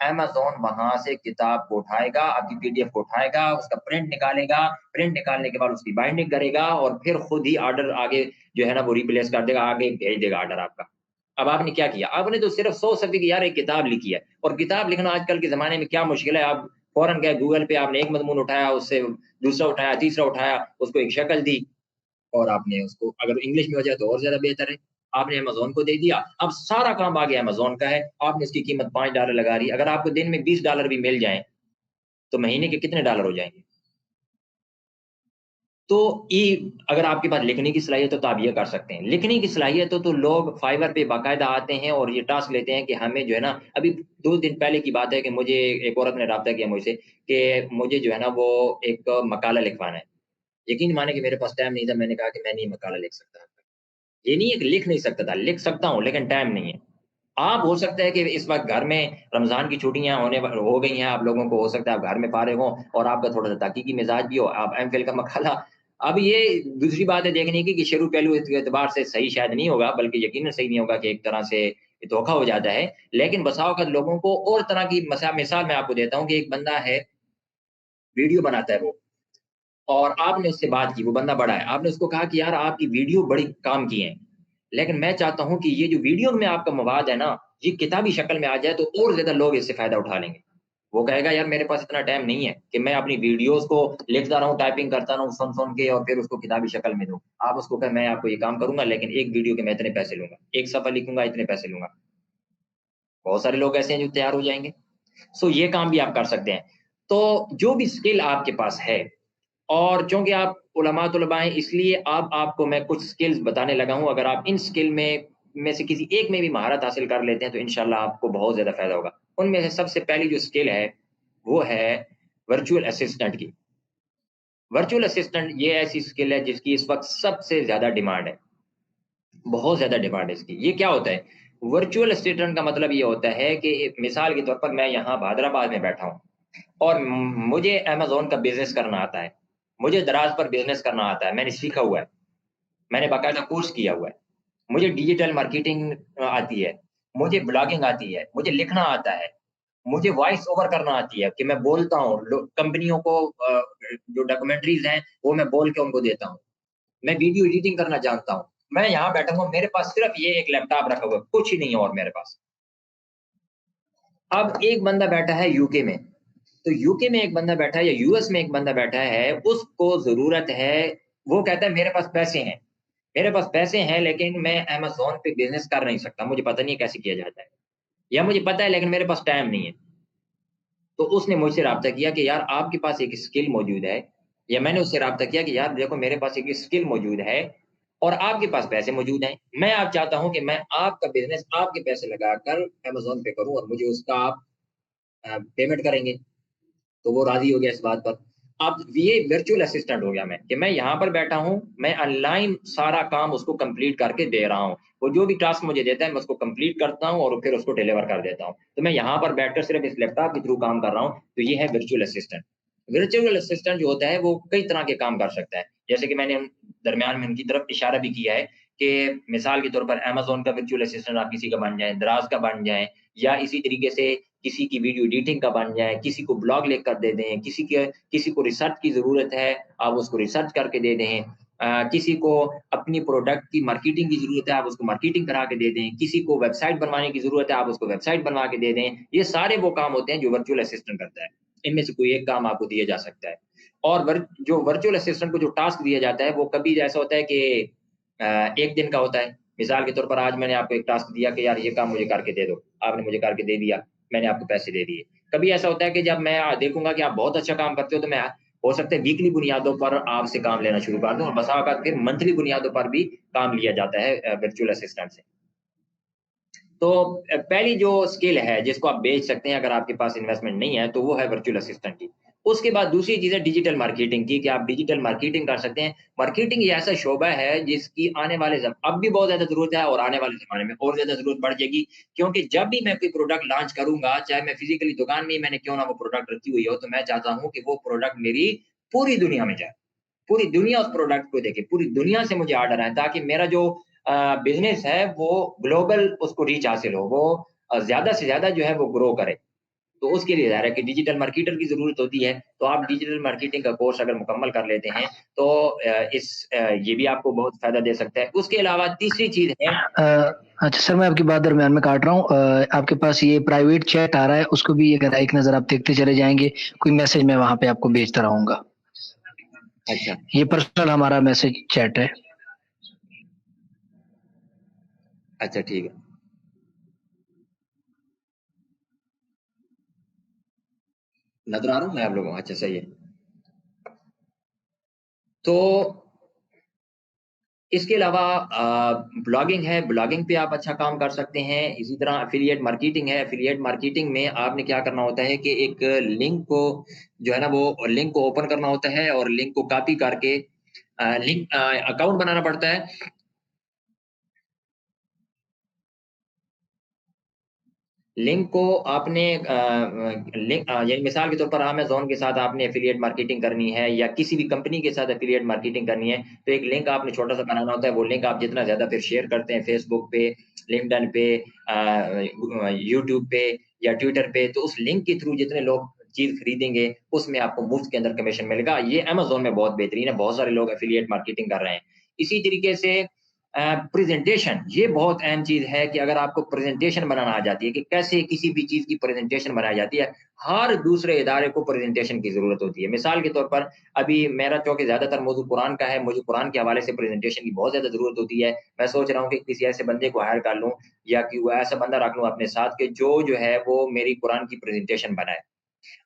امیزون وہاں سے کتاب کو اٹھائے گا، آپ کی پی ڈی ایف کو اٹھائے گا، اس کا پرنٹ نکالے گا، پرنٹ نکالنے کے بعد اس کی بائنڈنگ کرے گا، اور پھر خود ہی آرڈر آگے جو ہے نا وہ ریپلیس کر دے گا، آگے بھیج دے گا آرڈر آپ کا۔ اب آپ نے کیا کیا؟ آپ نے تو صرف 100 صفحے کی یار ایک کتاب لکھی ہے، اور کتاب لکھنا آج کل کے زمانے میں کیا مشکل ہے، آپ فوراً گئے گوگل پہ، آپ نے ایک مضمون اٹھایا، اس سے دوسرا اٹھایا، تیسرا اٹھایا، اس کو ایک شکل دی، اور آپ نے اس کو اگر انگلش میں ہو جائے تو اور زیادہ بہتر ہے، آپ نے امیزون کو دے دیا، اب سارا کام آ گیا امیزون کا ہے، آپ نے اس کی قیمت $5 لگا رہی ہے، اگر آپ کو دن میں $20 بھی مل جائیں تو مہینے کے کتنے ڈالر ہو جائیں گے؟ تو یہ اگر آپ کے پاس لکھنے کی صلاحیت ہے تو آپ یہ کر سکتے ہیں. لکھنے کی صلاحیت ہو تو لوگ فائور پہ باقاعدہ آتے ہیں اور یہ ٹاسک لیتے ہیں کہ ہمیں جو ہے نا، ابھی 2 دن پہلے کی بات ہے کہ مجھے ایک عورت نے رابطہ کیا مجھ سے کہ مجھے جو ہے نا وہ ایک مقالہ لکھوانا ہے. یقین مانے کہ میرے پاس ٹائم نہیں تھا. میں نے کہا کہ میں نہیں مقالہ لکھ سکتا. یہ نہیں ہے کہ لکھ نہیں سکتا تھا، لکھ سکتا ہوں لیکن ٹائم نہیں ہے. آپ ہو سکتا ہے کہ اس وقت گھر میں رمضان کی چھٹیاں ہو گئی ہیں، آپ لوگوں کو ہو سکتا ہے آپ گھر میں فارغ ہوں اور آپ کا تھوڑا سا تحقیقی مزاج بھی ہو، آپ ایم فل کا مقالہ. اب یہ دوسری بات ہے دیکھنے کی کہ شروع پہلو اس اعتبار سے صحیح شاید نہیں ہوگا، بلکہ یقیناً صحیح نہیں ہوگا کہ ایک طرح سے دھوکا ہو جاتا ہے. لیکن بسا اوقات لوگوں کو اور طرح کی مثال میں آپ کو دیتا ہوں کہ ایک بندہ ہے، ویڈیو بناتا ہے وہ، اور آپ نے اس سے بات کی، وہ بندہ بڑا ہے، آپ نے اس کو کہا کہ یار آپ کی ویڈیو بڑی کام کی ہے، لیکن میں چاہتا ہوں کہ یہ جو ویڈیو میں آپ کا مواد ہے نا، یہ کتابی شکل میں آ جائے تو اور زیادہ لوگ اس سے فائدہ اٹھا لیں گے. وہ کہے گا یار میرے پاس اتنا ٹائم نہیں ہے کہ میں اپنی ویڈیوز کو لکھتا رہوں، ٹائپنگ کرتا رہوں سن کے اور پھر اس کو کتابی شکل میں دوں. آپ اس کو کہیں میں آپ کو یہ کام کروں گا لیکن ایک ویڈیو کے میں اتنے پیسے لوں گا، ایک صفحہ لکھوں گا اتنے پیسے لوں گا. بہت سارے لوگ ایسے ہیں جو تیار ہو جائیں گے. یہ کام بھی آپ کر سکتے ہیں. تو جو بھی اسکل آپ کے پاس ہے، اور چونکہ آپ علماء طلباء ہیں اس لیے آپ کو میں کچھ سکلز بتانے لگا ہوں. اگر آپ ان سکل میں سے کسی ایک میں بھی مہارت حاصل کر لیتے ہیں تو انشاءاللہ آپ کو بہت زیادہ فائدہ ہوگا. ان میں سے سب سے پہلی جو سکل ہے وہ ہے ورچوئل اسسٹنٹ کی. ورچوئل اسسٹنٹ یہ ایسی سکل ہے جس کی اس وقت سب سے زیادہ ڈیمانڈ ہے، بہت زیادہ ڈیمانڈ ہے اس کی. یہ کیا ہوتا ہے؟ ورچوئل اسسٹنٹ کا مطلب یہ ہوتا ہے کہ مثال کے طور پر میں یہاں حیدرآباد میں بیٹھا ہوں اور مجھے امیزون کا بزنس کرنا آتا ہے، مجھے دراز پر بزنس کرنا آتا ہے، میں نے سیکھا ہوا ہے، میں نے باقاعدہ کورس کیا ہوا ہے، مجھے ڈیجیٹل مارکیٹنگ آتی ہے، مجھے بلاگنگ آتی ہے، مجھے لکھنا آتا ہے، مجھے وائس اوور کرنا آتی ہے کہ میں بولتا ہوں کمپنیوں کو، جو ڈاکومنٹریز ہیں وہ میں بول کے ان کو دیتا ہوں، میں ویڈیو ایڈیٹنگ کرنا جانتا ہوں. میں یہاں بیٹھا ہوں، میرے پاس صرف یہ ایک لیپ ٹاپ رکھا ہوا ہے، کچھ ہی نہیں ہے اور میرے پاس. اب ایک بندہ بیٹھا ہے یو کے میں، تو یو کے میں ایک بندہ بیٹھا ہے یا یو ایس میں ایک بندہ بیٹھا ہے، اس کو ضرورت ہے، وہ کہتا ہے میرے پاس پیسے ہیں، میرے پاس پیسے ہیں لیکن میں امیزون پہ بزنس کر نہیں سکتا، مجھے پتہ نہیں کیسے کیا جاتا ہے، یا مجھے پتہ ہے لیکن میرے پاس ٹائم نہیں ہے. تو اس نے مجھ سے رابطہ کیا کہ یار آپ کے پاس ایک اسکل موجود ہے، یا میں نے اس سے رابطہ کیا کہ یار دیکھو میرے پاس ایک اسکل موجود ہے اور آپ کے پاس پیسے موجود ہیں، میں آپ چاہتا ہوں کہ میں آپ کا بزنس آپ کے پیسے لگا کر امیزون پہ کروں اور مجھے اس کا آپ پیمنٹ کریں گے. تو وہ راضی ہو گیا اس بات پر. اب یہ ورچوئل اسسٹنٹ ہو گیا میں کہ میں یہاں پر بیٹھا ہوں، میں آن لائن سارا کام اس کو کمپلیٹ کر کے دے رہا ہوں، وہ جو بھی ٹاسک مجھے دیتا ہے میں اس کو کمپلیٹ کرتا ہوں اور پھر اس کو ڈیلیور کر دیتا ہوں. تو میں یہاں پر بیٹھ کر صرف اس لیپ ٹاپ کے تھرو کام کر رہا ہوں. تو یہ ہے ورچوئل اسسٹنٹ. ورچوئل اسسٹنٹ جو ہوتا ہے وہ کئی طرح کے کام کر سکتا ہے، جیسے کہ میں نے درمیان میں ان کی طرف اشارہ بھی کیا ہے کہ مثال کے طور پر امیزون کا ورچوئل اسسٹنٹ آپ کسی کا بن جائیں، دراز کا بن جائیں، یا اسی طریقے سے کسی کی ویڈیو ایڈیٹنگ کا بن جائے، کسی کو بلاگ لکھ کر دے دیں، کسی کو ریسرچ کی ضرورت ہے آپ اس کو ریسرچ کر کے دے دیں، کسی کو اپنی پروڈکٹ کی مارکیٹنگ کی ضرورت ہے آپ اس کو مارکیٹنگ کرا کے دے دیں، کسی کو ویب سائٹ بنوانے کی ضرورت ہے آپ اس کو ویب سائٹ بنوا کے دے دیں. یہ سارے وہ کام ہوتے ہیں جو ورچوئل اسسٹنٹ کرتا ہے. ان میں سے کوئی ایک کام آپ کو دیا جا سکتا ہے. اور جو ورچوئل اسسٹنٹ کو جو ٹاسک دیا جاتا ہے وہ کبھی ایسا ہوتا ہے کہ ایک دن کا ہوتا ہے. مثال کے طور پر آج میں نے آپ کو ایک ٹاسک دیا کہ یار یہ کام مجھے کر کے دے دو، آپ نے مجھے کر کے دے دیا، میں نے آپ کو پیسے دے دیے. کبھی ایسا ہوتا ہے کہ جب میں دیکھوں گا کہ آپ بہت اچھا کام کرتے ہو تو میں ہو سکتا ہے ویکلی بنیادوں پر آپ سے کام لینا شروع کر دوں، اور بسا اوقات پھر منتھلی بنیادوں پر بھی کام لیا جاتا ہے ورچوئل اسسٹنٹ سے. تو پہلی جو اسکل ہے جس کو آپ بیچ سکتے ہیں اگر آپ کے پاس انویسٹمنٹ نہیں ہے تو وہ ہے ورچوئل اسسٹنٹ کی. اس کے بعد دوسری چیز ہے ڈیجیٹل مارکیٹنگ کی، کہ آپ ڈیجیٹل مارکیٹنگ کر سکتے ہیں. مارکیٹنگ یہ ایسا شعبہ ہے جس کی آنے والے اب بھی بہت زیادہ ضرورت ہے اور آنے والے زمانے میں اور زیادہ ضرورت بڑھ جائے گی. کیونکہ جب بھی میں کوئی پروڈکٹ لانچ کروں گا، چاہے میں فزیکلی دکان میں ہی میں نے کیوں نہ وہ پروڈکٹ رکھی ہوئی ہو، تو میں چاہتا ہوں کہ وہ پروڈکٹ میری پوری دنیا میں جائے، پوری دنیا اس پروڈکٹ کو دیکھے، پوری دنیا سے مجھے آرڈر آئے، تاکہ میرا جو بزنس ہے وہ گلوبل اس کو ریچ حاصل ہو، وہ زیادہ سے زیادہ جو ہے وہ گرو کرے. تو اس کے لیے ظاہر ہے کہ ڈیجیٹل مارکیٹر کی ضرورت ہوتی ہے. تو آپ ڈیجیٹل مارکیٹنگ کا کورس اگر مکمل کر لیتے ہیں تو یہ بھی آپ کو بہت فائدہ دے سکتا ہے. اس کے علاوہ تیسری چیز ہے. اچھا سر، میں آپ کی بات درمیان میں کاٹ رہا ہوں. آپ کے پاس یہ پرائیویٹ چیٹ آ رہا ہے، اس کو بھی اگر ایک نظر آپ دیکھتے چلے جائیں گے، کوئی میسج میں وہاں پہ آپ کو بھیجتا رہوں گا. اچھا یہ پرسنل ہمارا میسج چیٹ ہے. اچھا ٹھیک ہے. نظر آ رہا ہوں میں آپ لوگوں کو؟ اچھا صحیح ہے. تو اس کے علاوہ بلاگنگ ہے، بلاگنگ پہ آپ اچھا کام کر سکتے ہیں. اسی طرح افیلیٹ مارکیٹنگ ہے. افیلیٹ مارکیٹنگ میں آپ نے کیا کرنا ہوتا ہے کہ ایک لنک کو جو ہے نا وہ لنک کو اوپن کرنا ہوتا ہے اور لنک کو کاپی کر کے لنک اکاؤنٹ بنانا پڑتا ہے. لنک کو آپ نے یعنی مثال کے طور پر امیزون کے ساتھ آپ نے افیلیٹ مارکیٹنگ کرنی ہے یا کسی بھی کمپنی کے ساتھ افیلیٹ مارکیٹنگ کرنی ہے تو ایک لنک آپ نے چھوٹا سا بنانا ہوتا ہے. وہ لنک آپ جتنا زیادہ پھر شیئر کرتے ہیں فیس بک پہ، لنکڈن پہ، یوٹیوب پہ یا ٹویٹر پہ، تو اس لنک کے تھرو جتنے لوگ چیز خریدیں گے اس میں آپ کو مفت کے اندر کمیشن ملے گا. یہ امیزون میں بہت بہترین ہے، بہت سارے لوگ افیلیٹ مارکیٹنگ کر رہے ہیں. اسی طریقے سے پریزنٹیشن، یہ بہت اہم چیز ہے کہ اگر آپ کو پریزنٹیشن بنانا آ جاتی ہے کہ کیسے کسی بھی چیز کی پریزنٹیشن بنائی جاتی ہے. ہر دوسرے ادارے کو پریزنٹیشن کی ضرورت ہوتی ہے. مثال کے طور پر ابھی میرا چونکہ زیادہ تر موضوع قرآن کا ہے، مجھے قرآن کے حوالے سے پریزنٹیشن کی بہت زیادہ ضرورت ہوتی ہے. میں سوچ رہا ہوں کہ کسی ایسے بندے کو ہائر کر لوں یا کہ وہ ایسا بندہ رکھ لوں اپنے ساتھ کہ جو ہے وہ میری قرآن کی پریزنٹیشن بنائے.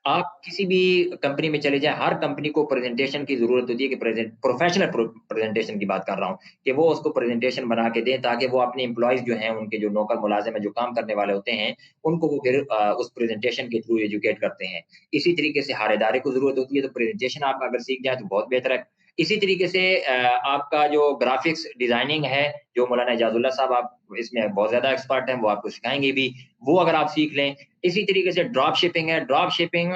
آپ کسی بھی کمپنی میں چلے جائیں، ہر کمپنی کو پریزنٹیشن کی ضرورت ہوتی ہے کہ پروفیشنل پریزنٹیشن کی بات کر رہا ہوں کہ وہ اس کو پریزنٹیشن بنا کے دیں تاکہ وہ اپنے امپلائیز جو ہیں، ان کے جو نوکر ملازم ہیں، جو کام کرنے والے ہوتے ہیں، ان کو وہ پھر اس پریزنٹیشن کے تھرو ایجوکیٹ کرتے ہیں. اسی طریقے سے ہر ادارے کو ضرورت ہوتی ہے تو پریزنٹیشن آپ اگر سیکھ جائیں تو بہت بہتر ہے. اسی طریقے سے آپ کا جو گرافکس ڈیزائننگ ہے، جو مولانا اعجاز اللہ صاحب آپ اس میں بہت زیادہ ایکسپرٹ ہیں، وہ آپ کو سکھائیں گے بھی، وہ اگر آپ سیکھ لیں. اسی طریقے سے ڈراپ شپنگ ہے. ڈراپ شپنگ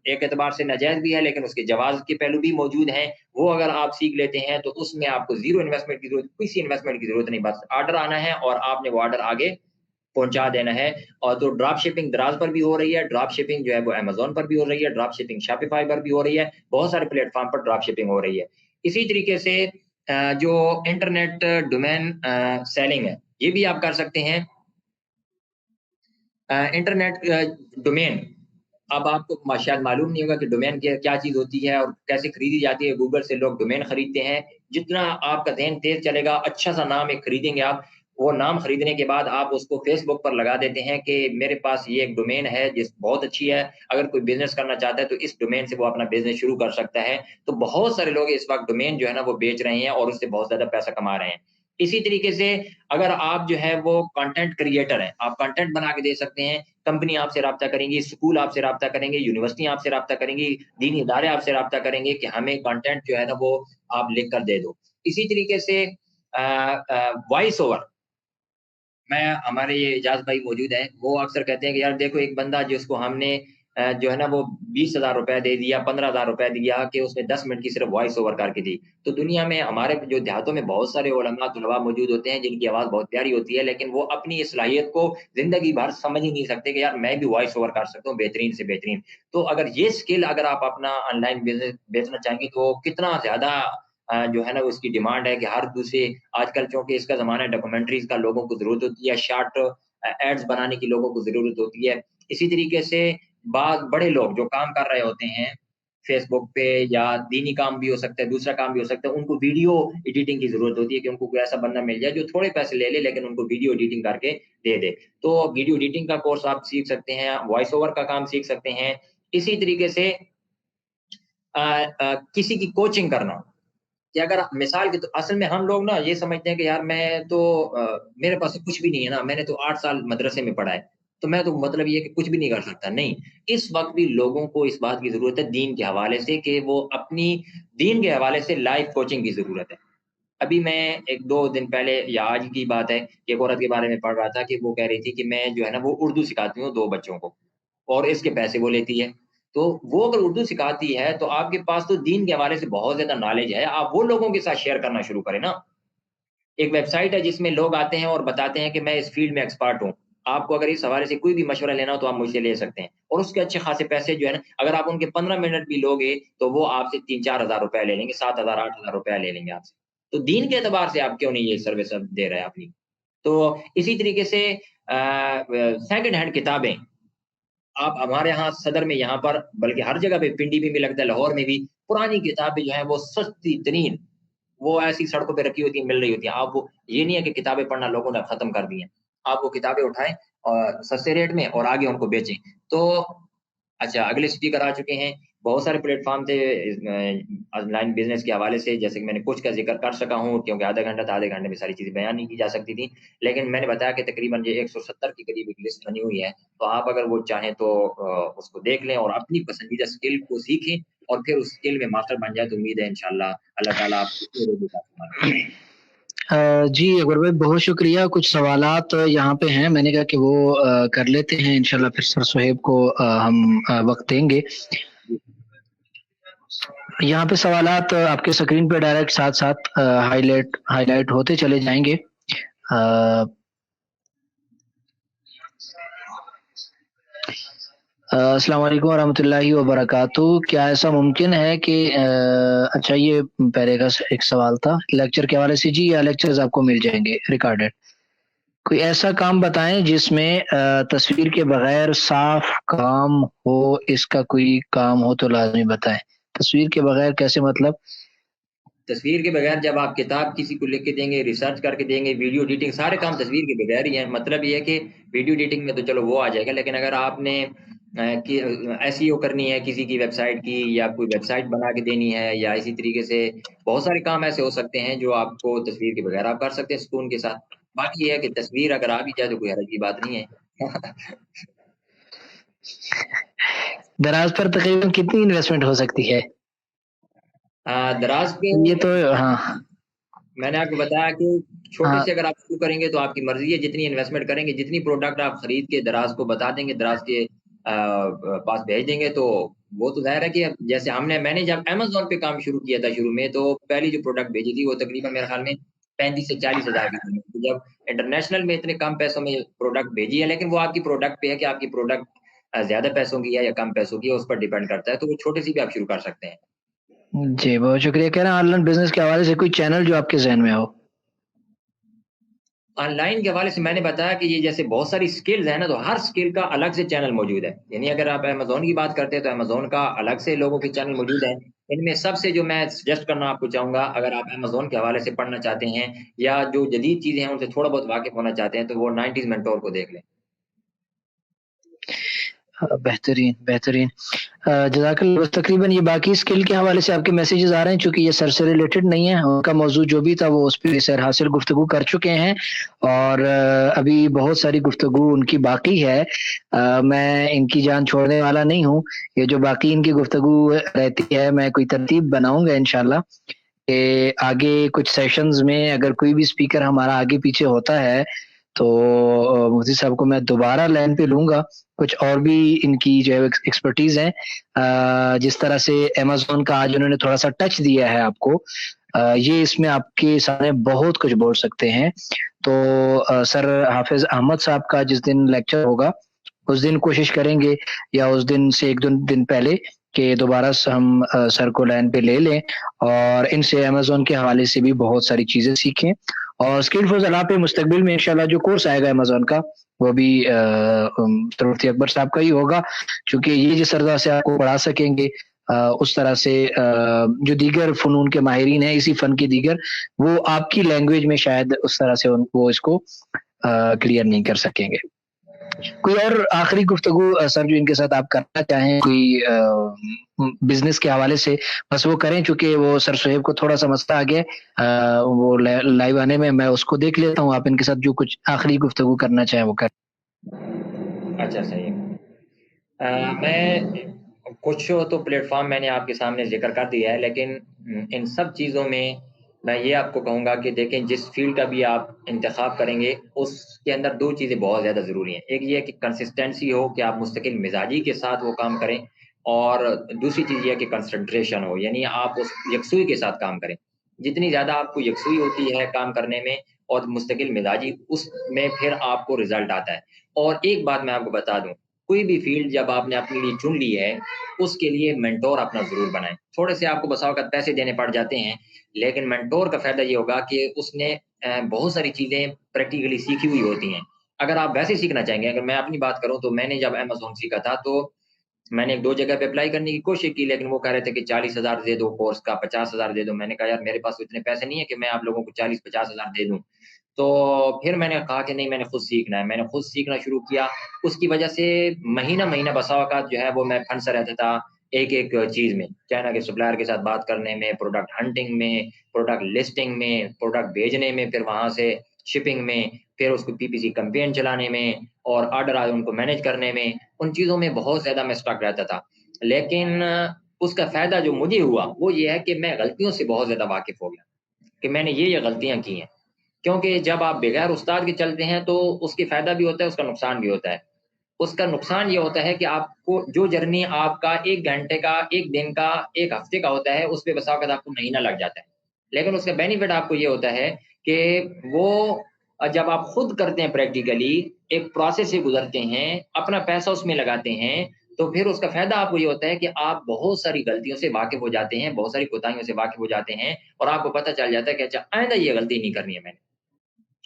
ایک اعتبار سے ناجائز بھی ہے لیکن اس کے جواز کے پہلو بھی موجود ہیں. وہ اگر آپ سیکھ لیتے ہیں تو اس میں آپ کو زیرو انویسٹمنٹ کی ضرورت، کسی انویسٹمنٹ کی ضرورت نہیں، بس آرڈر آنا ہے اور آپ نے وہ آرڈر آگے پہنچا دینا ہے. اور تو ڈراپ شپنگ دراز پر بھی ہو رہی ہے، ڈراپ شپنگ جو ہے وہ امیزون پر بھی ہو رہی ہے، ڈراپ شپنگ شاپیفائی پر بھی ہو رہی ہے، بہت سارے پلیٹ فارم پر ڈراپ شپنگ ہو رہی ہے. اسی طریقے سے جو انٹرنیٹ ڈومین سیلنگ ہے، یہ بھی آپ کر سکتے ہیں. انٹرنیٹ ڈومین، اب آپ کو شاید معلوم نہیں ہوگا کہ ڈومین کیا چیز ہوتی ہے اور کیسے خریدی جاتی ہے. گوگل سے لوگ ڈومین خریدتے ہیں. جتنا آپ کا ذہن تیز چلے گا، اچھا سا نام ایک خریدیں گے آپ، وہ نام خریدنے کے بعد آپ اس کو فیس بک پر لگا دیتے ہیں کہ میرے پاس یہ ایک ڈومین ہے جس بہت اچھی ہے، اگر کوئی بزنس کرنا چاہتا ہے تو اس ڈومین سے وہ اپنا بزنس شروع کر سکتا ہے. تو بہت سارے لوگ اس وقت ڈومین جو ہے نا وہ بیچ رہے ہیں اور اس سے بہت زیادہ پیسہ کما رہے ہیں. اسی طریقے سے اگر آپ جو ہے وہ کنٹینٹ کریٹر ہیں، آپ کنٹینٹ بنا کے دے سکتے ہیں. کمپنی آپ سے رابطہ کریں گی، اسکول آپ سے رابطہ کریں گے، یونیورسٹی آپ سے رابطہ کریں گی، دینی ادارے آپ سے رابطہ کریں گے کہ ہمیں کنٹینٹ جو ہے نا وہ آپ لکھ کر دے دو. اسی طریقے سے وائس اوور، میں ہمارے یہ اعجاز بھائی موجود ہیں، وہ اکثر کہتے ہیں کہ یار دیکھو ایک بندہ جس کو ہم نے جو ہے نا وہ 20,000 روپے دے دیا، 15,000 روپے دیا کہ اس نے 10 منٹ کی صرف وائس اوور کر کے دی. تو دنیا میں ہمارے جو دیہاتوں میں بہت سارے علماء طلباء موجود ہوتے ہیں جن کی آواز بہت پیاری ہوتی ہے لیکن وہ اپنی اس صلاحیت کو زندگی بھر سمجھ ہی نہیں سکتے کہ یار میں بھی وائس اوور کر سکتا ہوں بہترین سے بہترین. تو اگر یہ اسکل اگر آپ اپنا آن لائن بزنس بیچنا چاہیں گے تو کتنا زیادہ جو ہے نا اس کی ڈیمانڈ ہے کہ ہر دوسرے، آج کل چونکہ اس کا زمانہ ہے ڈاکومنٹریز کا، لوگوں کو ضرورت ہوتی ہے، شارٹ ایڈز بنانے کی لوگوں کو ضرورت ہوتی ہے. اسی طریقے سے بعض بڑے لوگ جو کام کر رہے ہوتے ہیں فیس بک پہ، یا دینی کام بھی ہو سکتا ہے، دوسرا کام بھی ہو سکتا ہے، ان کو ویڈیو ایڈیٹنگ کی ضرورت ہوتی ہے کہ ان کو کوئی ایسا بندہ مل جائے جو تھوڑے پیسے لے لے لیکن ان کو ویڈیو ایڈیٹنگ کر کے دے دے. تو ویڈیو ایڈیٹنگ کا کورس آپ سیکھ سکتے ہیں، وائس اوور کا کام سیکھ سکتے ہیں. اسی طریقے سے کسی کی کوچنگ کرنا، کہ اگر مثال کے تو اصل میں ہم لوگ نا یہ سمجھتے ہیں کہ یار میں تو میرے پاس تو کچھ بھی نہیں ہے نا، میں نے تو 8 سال مدرسے میں پڑھا ہے تو میں تو مطلب یہ کہ کچھ بھی نہیں کر سکتا. نہیں، اس وقت بھی لوگوں کو اس بات کی ضرورت ہے دین کے حوالے سے کہ وہ اپنی دین کے حوالے سے لائف کوچنگ کی ضرورت ہے. ابھی میں 1-2 دن پہلے یا آج کی بات ہے کہ ایک عورت کے بارے میں پڑھ رہا تھا کہ وہ کہہ رہی تھی کہ میں جو ہے نا وہ اردو سکھاتی ہوں 2 بچوں کو اور اس کے پیسے وہ لیتی ہے. تو وہ اگر اردو سکھاتی ہے تو آپ کے پاس تو دین کے حوالے سے بہت زیادہ نالج ہے، آپ وہ لوگوں کے ساتھ شیئر کرنا شروع کریں نا. ایک ویب سائٹ ہے جس میں لوگ آتے ہیں اور بتاتے ہیں کہ میں اس فیلڈ میں ایکسپرٹ ہوں، آپ کو اگر اس حوالے سے کوئی بھی مشورہ لینا ہو تو آپ مجھ سے لے سکتے ہیں. اور اس کے اچھے خاصے پیسے جو ہے نا، اگر آپ ان کے 15 منٹ بھی لوگے تو وہ آپ سے 3-4 ہزار روپے لے لیں گے، 7,000-8,000 روپے لے لیں گے آپ سے. تو دین کے اعتبار سے آپ کیوں نہیں یہ سروس دے رہے ہیں اپنی. تو اسی طریقے سے سیکنڈ ہینڈ کتابیں، آپ ہمارے ہاں صدر میں یہاں پر بلکہ ہر جگہ پہ، پنڈی بھی لگتا ہے، لاہور میں بھی پرانی کتابیں جو ہیں وہ سستی ترین، وہ ایسی سڑکوں پہ رکھی ہوتی ہیں، مل رہی ہوتی ہیں. آپ وہ یہ نہیں ہے کہ کتابیں پڑھنا لوگوں نے ختم کر دی ہیں، آپ وہ کتابیں اٹھائیں اور سستے ریٹ میں اور آگے ان کو بیچیں. تو اچھا، اگلے اسپیکر آ چکے ہیں بہت سارے پلیٹ فارم تھے آن لائن بزنس کے حوالے سے، جیسے کہ میں نے کچھ کا ذکر کر سکا ہوں، کیونکہ آدھا گھنٹہ تھا، آدھے گھنٹے میں ساری چیزیں بیان نہیں کی جا سکتی تھیں، لیکن میں نے بتایا کہ تقریباً یہ 170 کے قریب ایک لسٹ بنی ہوئی ہے، تو آپ اگر وہ چاہیں تو اس کو دیکھ لیں اور اپنی پسندیدہ اسکل کو سیکھیں، اور پھر اس اسکل میں ماسٹر بن جائے، تو امید ہے انشاءاللہ اللہ تعالیٰ آپ کو جی اکبر بھائی بہت شکریہ. کچھ سوالات یہاں پہ ہیں، میں نے کہا کہ وہ کر لیتے ہیں، انشاءاللہ پھر سر سہیب کو ہم وقت دیں گے. یہاں پہ سوالات آپ کے سکرین پہ ڈائریکٹ ساتھ ساتھ ہائی لائٹ ہوتے چلے جائیں گے. السلام علیکم ورحمۃ اللہ وبرکاتہ. کیا ایسا ممکن ہے کہ اچھا یہ پہلے کا ایک سوال تھا لیکچر کے حوالے سے. جی یا لیکچرز آپ کو مل جائیں گے ریکارڈڈ. کوئی ایسا کام بتائیں جس میں تصویر کے بغیر صاف کام ہو، اس کا کوئی کام ہو تو لازمی بتائیں. تصویر کے بغیر کیسے مطلب؟ تصویر کے بغیر جب آپ کتاب کسی کو لکھ کے دیں گے، ریسرچ کر کے دیں گے، ویڈیو ایڈیٹنگ، سارے کام تصویر کے بغیر ہی ہیں. مطلب یہ ہے کہ ویڈیو ایڈیٹنگ میں تو چلو وہ آ جائے گا، لیکن اگر آپ نے ایسی کرنی ہے کسی کی ویب سائٹ کی، یا کوئی ویب سائٹ بنا کے دینی ہے، یا اسی طریقے سے بہت سارے کام ایسے ہو سکتے ہیں جو آپ کو تصویر کے بغیر آپ کر سکتے ہیں سکون کے ساتھ. باقی یہ ہے کہ تصویر اگر آ بھی جائے تو کوئی حرج کی بات نہیں ہے. دراز پر تقریباً کتنی انویسٹمنٹ ہو سکتی ہے؟ دراز پہ یہ تو ہاں میں نے آپ کو بتایا کہ چھوٹے سے اگر آپ شروع کریں گے تو آپ کی مرضی ہے، جتنی انویسٹمنٹ کریں گے، جتنی پروڈکٹ آپ خرید کے دراز کو بتا دیں گے، دراز کے پاس بھیج دیں گے، تو وہ تو ظاہر ہے کہ جیسے میں نے جب امیزون پہ کام شروع کیا تھا شروع میں، تو پہلی جو پروڈکٹ بھیجی تھی وہ تقریباً میرے خیال میں 35 سے 40 ہزار کی تھی. جب انٹرنیشنل میں اتنے کم پیسوں میں پروڈکٹ بھیجی ہے، لیکن وہ آپ کی پروڈکٹ پہ ہے کہ آپ کی پروڈکٹ زیادہ پیسوں کی ہے یا کم پیسوں کی ہے، اس پر ڈیپینڈ کرتا ہے. تو وہ چھوٹے سی بھی آپ شروع کر سکتے ہیں. جی بہت شکریہ. کہہ رہے ہیں آن لائن بزنس کے حوالے سے کوئی چینل جو آپ کے ذہن میں ہو؟ آن لائن کے حوالے سے میں نے بتایا کہ یہ جیسے بہت ساری سکلز ہیں نا، تو ہر سکل کا الگ سے چینل موجود ہے. یعنی اگر آپ امیزون کی بات کرتے ہیں تو امیزون کا الگ سے لوگوں کے چینل موجود ہیں. ان میں سب سے جو میں سجیسٹ کرنا آپ کو چاہوں گا، اگر آپ امیزون کے حوالے سے پڑھنا چاہتے ہیں یا جو جدید چیزیں ہیں ان سے تھوڑا بہت واقف ہونا چاہتے ہیں، تو وہ 90s مینٹور کو دیکھ لیں. بہترین بہترین. جزاک اللہ. تقریباً یہ باقی اسکل کے حوالے سے آپ کے میسیجز آ رہے ہیں، چونکہ یہ سر سے ریلیٹڈ نہیں ہے، ان کا موضوع جو بھی تھا وہ اس پہ سر حاصل گفتگو کر چکے ہیں، اور ابھی بہت ساری گفتگو ان کی باقی ہے. میں ان کی جان چھوڑنے والا نہیں ہوں. یہ جو باقی ان کی گفتگو رہتی ہے، میں کوئی ترتیب بناؤں گا انشاءاللہ کہ آگے کچھ سیشنز میں اگر کوئی بھی اسپیکر ہمارا آگے پیچھے ہوتا ہے تو مفتی صاحب کو میں دوبارہ لائن پہ لوں گا. کچھ اور بھی ان کی جو ایکسپرٹیز ہیں، جس طرح سے امیزون کا آج انہوں نے تھوڑا سا ٹچ دیا ہے آپ کو، یہ اس میں آپ کے سامنے بہت کچھ بول سکتے ہیں. تو سر حافظ احمد صاحب کا جس دن لیکچر ہوگا اس دن کوشش کریں گے، یا اس دن سے ایک دن پہلے، کہ دوبارہ ہم سر کو لائن پہ لے لیں اور ان سے امیزون کے حوالے سے بھی بہت ساری چیزیں سیکھیں. اور اسکل فور اللہ پہ مستقبل میں انشاءاللہ جو کورس آئے گا امیزون کا، وہ بھی مفتی اکبر صاحب کا ہی ہوگا، چونکہ یہ جس طرح سے آپ کو پڑھا سکیں گے اس طرح سے جو دیگر فنون کے ماہرین ہیں اسی فن کے دیگر، وہ آپ کی لینگویج میں شاید اس طرح سے وہ اس کو کلیئر نہیں کر سکیں گے. کوئی اور آخری گفتگو سر جو ان کے ساتھ آپ کرنا چاہیں، کوئی بزنس کے حوالے سے، بس وہ کریں، چونکہ وہ سر سہیب کو تھوڑا سا مسئلہ آ گیا وہ لائیو آنے میں اس کو دیکھ لیتا ہوں. آپ ان کے ساتھ جو کچھ آخری گفتگو کرنا چاہیں وہ کریں. اچھا صحیح. میں کچھ تو پلیٹ فارم میں نے آپ کے سامنے ذکر کر دیا ہے، لیکن ان سب چیزوں میں میں یہ آپ کو کہوں گا کہ دیکھیں جس فیلڈ کا بھی آپ انتخاب کریں گے اس کے اندر دو چیزیں بہت زیادہ ضروری ہیں. ایک یہ کہ کنسسٹنسی ہو، کہ آپ مستقل مزاجی کے ساتھ وہ کام کریں، اور دوسری چیز یہ کہ کنسنٹریشن ہو، یعنی آپ اس یکسوئی کے ساتھ کام کریں. جتنی زیادہ آپ کو یکسوئی ہوتی ہے کام کرنے میں اور مستقل مزاجی، اس میں پھر آپ کو رزلٹ آتا ہے. اور ایک بات میں آپ کو بتا دوں، کوئی بھی فیلڈ جب آپ نے اپنے لیے چن لی ہے اس کے لیے مینٹور اپنا ضرور بنائیں. تھوڑے سے آپ کو بسا اوقات پیسے دینے پڑ جاتے ہیں، لیکن مینٹور کا فائدہ یہ ہوگا کہ اس نے بہت ساری چیزیں پریکٹیکلی سیکھی ہوئی ہوتی ہیں. اگر آپ ویسے سیکھنا چاہیں گے، اگر میں اپنی بات کروں تو میں نے جب امیزون سیکھا تھا تو میں نے 2 جگہ پہ اپلائی کرنے کی کوشش کی، لیکن وہ کہہ رہے تھے کہ 40,000 دے دو کورس کا، 50,000 دے دو. میں نے کہا یار میرے پاس اتنے پیسے نہیں ہے کہ میں آپ لوگوں کو 40-50,000 دے دوں. تو پھر میں نے کہا کہ نہیں، میں نے خود سیکھنا ہے. میں نے خود سیکھنا شروع کیا. اس کی وجہ سے مہینہ بسا اوقات جو ہے وہ میں پھنسا رہتا تھا ایک ایک چیز میں، چائنا کے سپلائر کے ساتھ بات کرنے میں، پروڈکٹ ہنٹنگ میں، پروڈکٹ لسٹنگ میں، پروڈکٹ بھیجنے میں، پھر وہاں سے شپنگ میں، پھر اس کو پی پی سی کمپین چلانے میں، اور آرڈر آئے ان کو مینیج کرنے میں، ان چیزوں میں بہت زیادہ میں اسٹک رہتا تھا. لیکن اس کا فائدہ جو مجھے ہوا وہ یہ ہے کہ میں غلطیوں سے بہت زیادہ واقف ہو گیا کہ میں نے یہ غلطیاں کی ہیں. کیونکہ جب آپ بغیر استاد کے چلتے ہیں تو اس کی فائدہ بھی ہوتا ہے، اس کا نقصان بھی ہوتا ہے. اس کا نقصان یہ ہوتا ہے کہ آپ کو جو جرنی آپ کا 1 گھنٹے کا، 1 دن کا، 1 ہفتے کا ہوتا ہے، اس پہ بسا اوقات آپ کو مہینہ لگ جاتا ہے. لیکن اس کا بینیفٹ آپ کو یہ ہوتا ہے کہ وہ جب آپ خود کرتے ہیں پریکٹیکلی، ایک پروسیس سے گزرتے ہیں، اپنا پیسہ اس میں لگاتے ہیں، تو پھر اس کا فائدہ آپ کو یہ ہوتا ہے کہ آپ بہت ساری غلطیوں سے واقف ہو جاتے ہیں، بہت ساری کوتاہیوں سے واقف ہو جاتے ہیں، اور آپ کو پتہ چل جاتا ہے کہ اچھا آئندہ یہ غلطی نہیں کرنی ہے میں نے.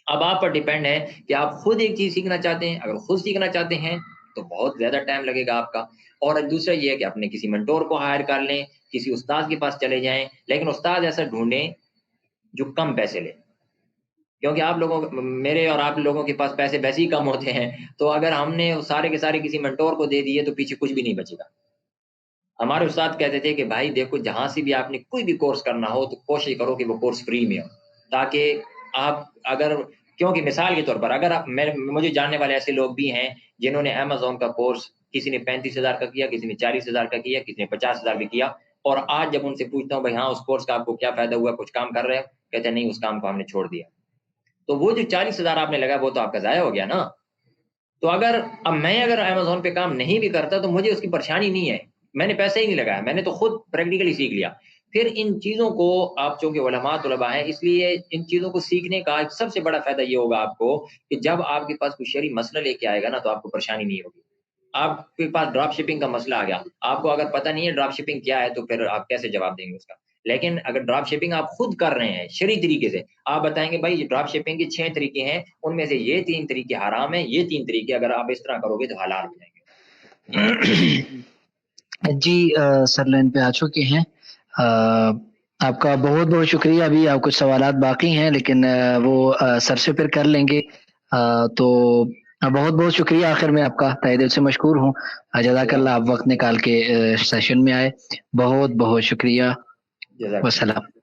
اب آپ پر ڈیپینڈ ہے کہ آپ خود ایک چیز سیکھنا چاہتے ہیں. اگر خود سیکھنا چاہتے ہیں تو بہت زیادہ ٹائم لگے گا آپ کا. اور دوسرا یہ ہے کہ اپنے کسی منٹور کو ہائر کر لیں، کسی استاد کے پاس چلے جائیں، لیکن استاد ایسا ڈھونڈیں جو کم پیسے لے. کیونکہ آپ لوگوں میرے اور آپ لوگوں کے پاس پیسے ویسے ہی کم ہوتے ہیں، تو اگر ہم نے سارے کے سارے کسی منٹور کو دے دیے تو پیچھے کچھ بھی نہیں بچے گا. ہمارے استاد کہتے تھے کہ بھائی دیکھو، جہاں سے بھی آپ نے کوئی بھی کورس کرنا ہو تو کوشش کرو کہ وہ کورس فری میں ہو، تاکہ آپ اگر، کیونکہ مثال کے طور پر اگر آپ، مجھے جاننے والے ایسے لوگ بھی ہیں جنہوں نے امیزون کا کورس، کسی نے 35,000 کا کیا، کسی نے 40,000 کا کیا، کسی نے 50,000 بھی کیا، اور آج جب ان سے پوچھتا ہوں بھائی ہاں اس کورس کا آپ کو کیا فائدہ ہوا، کچھ کام کر رہے ہو، کہتے ہیں نہیں اس کام کو ہم نے چھوڑ دیا. تو وہ جو 40,000 آپ نے لگا وہ تو آپ کا ضائع ہو گیا نا. تو اب میں اگر امیزون پہ کام نہیں بھی کرتا تو مجھے اس کی پریشانی نہیں ہے، میں نے پیسہ ہی نہیں لگایا، میں نے تو خود پریکٹیکلی سیکھ لیا. پھر ان چیزوں کو آپ چونکہ علماء طلباء ہیں، اس لیے ان چیزوں کو سیکھنے کا سب سے بڑا فائدہ یہ ہوگا آپ کو کہ جب آپ کے پاس کوئی شرعی مسئلہ لے کے آئے گا نا تو آپ کو پریشانی نہیں ہوگی. آپ کے پاس ڈراپ شپنگ کا مسئلہ آ گیا، آپ کو اگر پتہ نہیں ہے ڈراپ شپنگ کیا ہے تو پھر آپ کیسے جواب دیں گے اس کا. لیکن اگر ڈراپ شپنگ آپ خود کر رہے ہیں شرعی طریقے سے، آپ بتائیں گے بھائی ڈراپ شپنگ کے 6 طریقے ہیں، ان میں سے یہ 3 طریقے حرام ہیں، یہ 3 طریقے اگر آپ اس طرح کرو گے تو حلال ہو جائیں گے. جی سر لائن پہ آ چکے ہیں. آپ کا بہت بہت شکریہ. ابھی آپ کچھ سوالات باقی ہیں لیکن وہ سر سے پھر کر لیں گے. تو بہت بہت شکریہ. آخر میں آپ کا تہہ دل سے مشکور ہوں. جزاک اللہ، آپ وقت نکال کے سیشن میں آئے. بہت بہت شکریہ. جزاک اللہ. والسلام.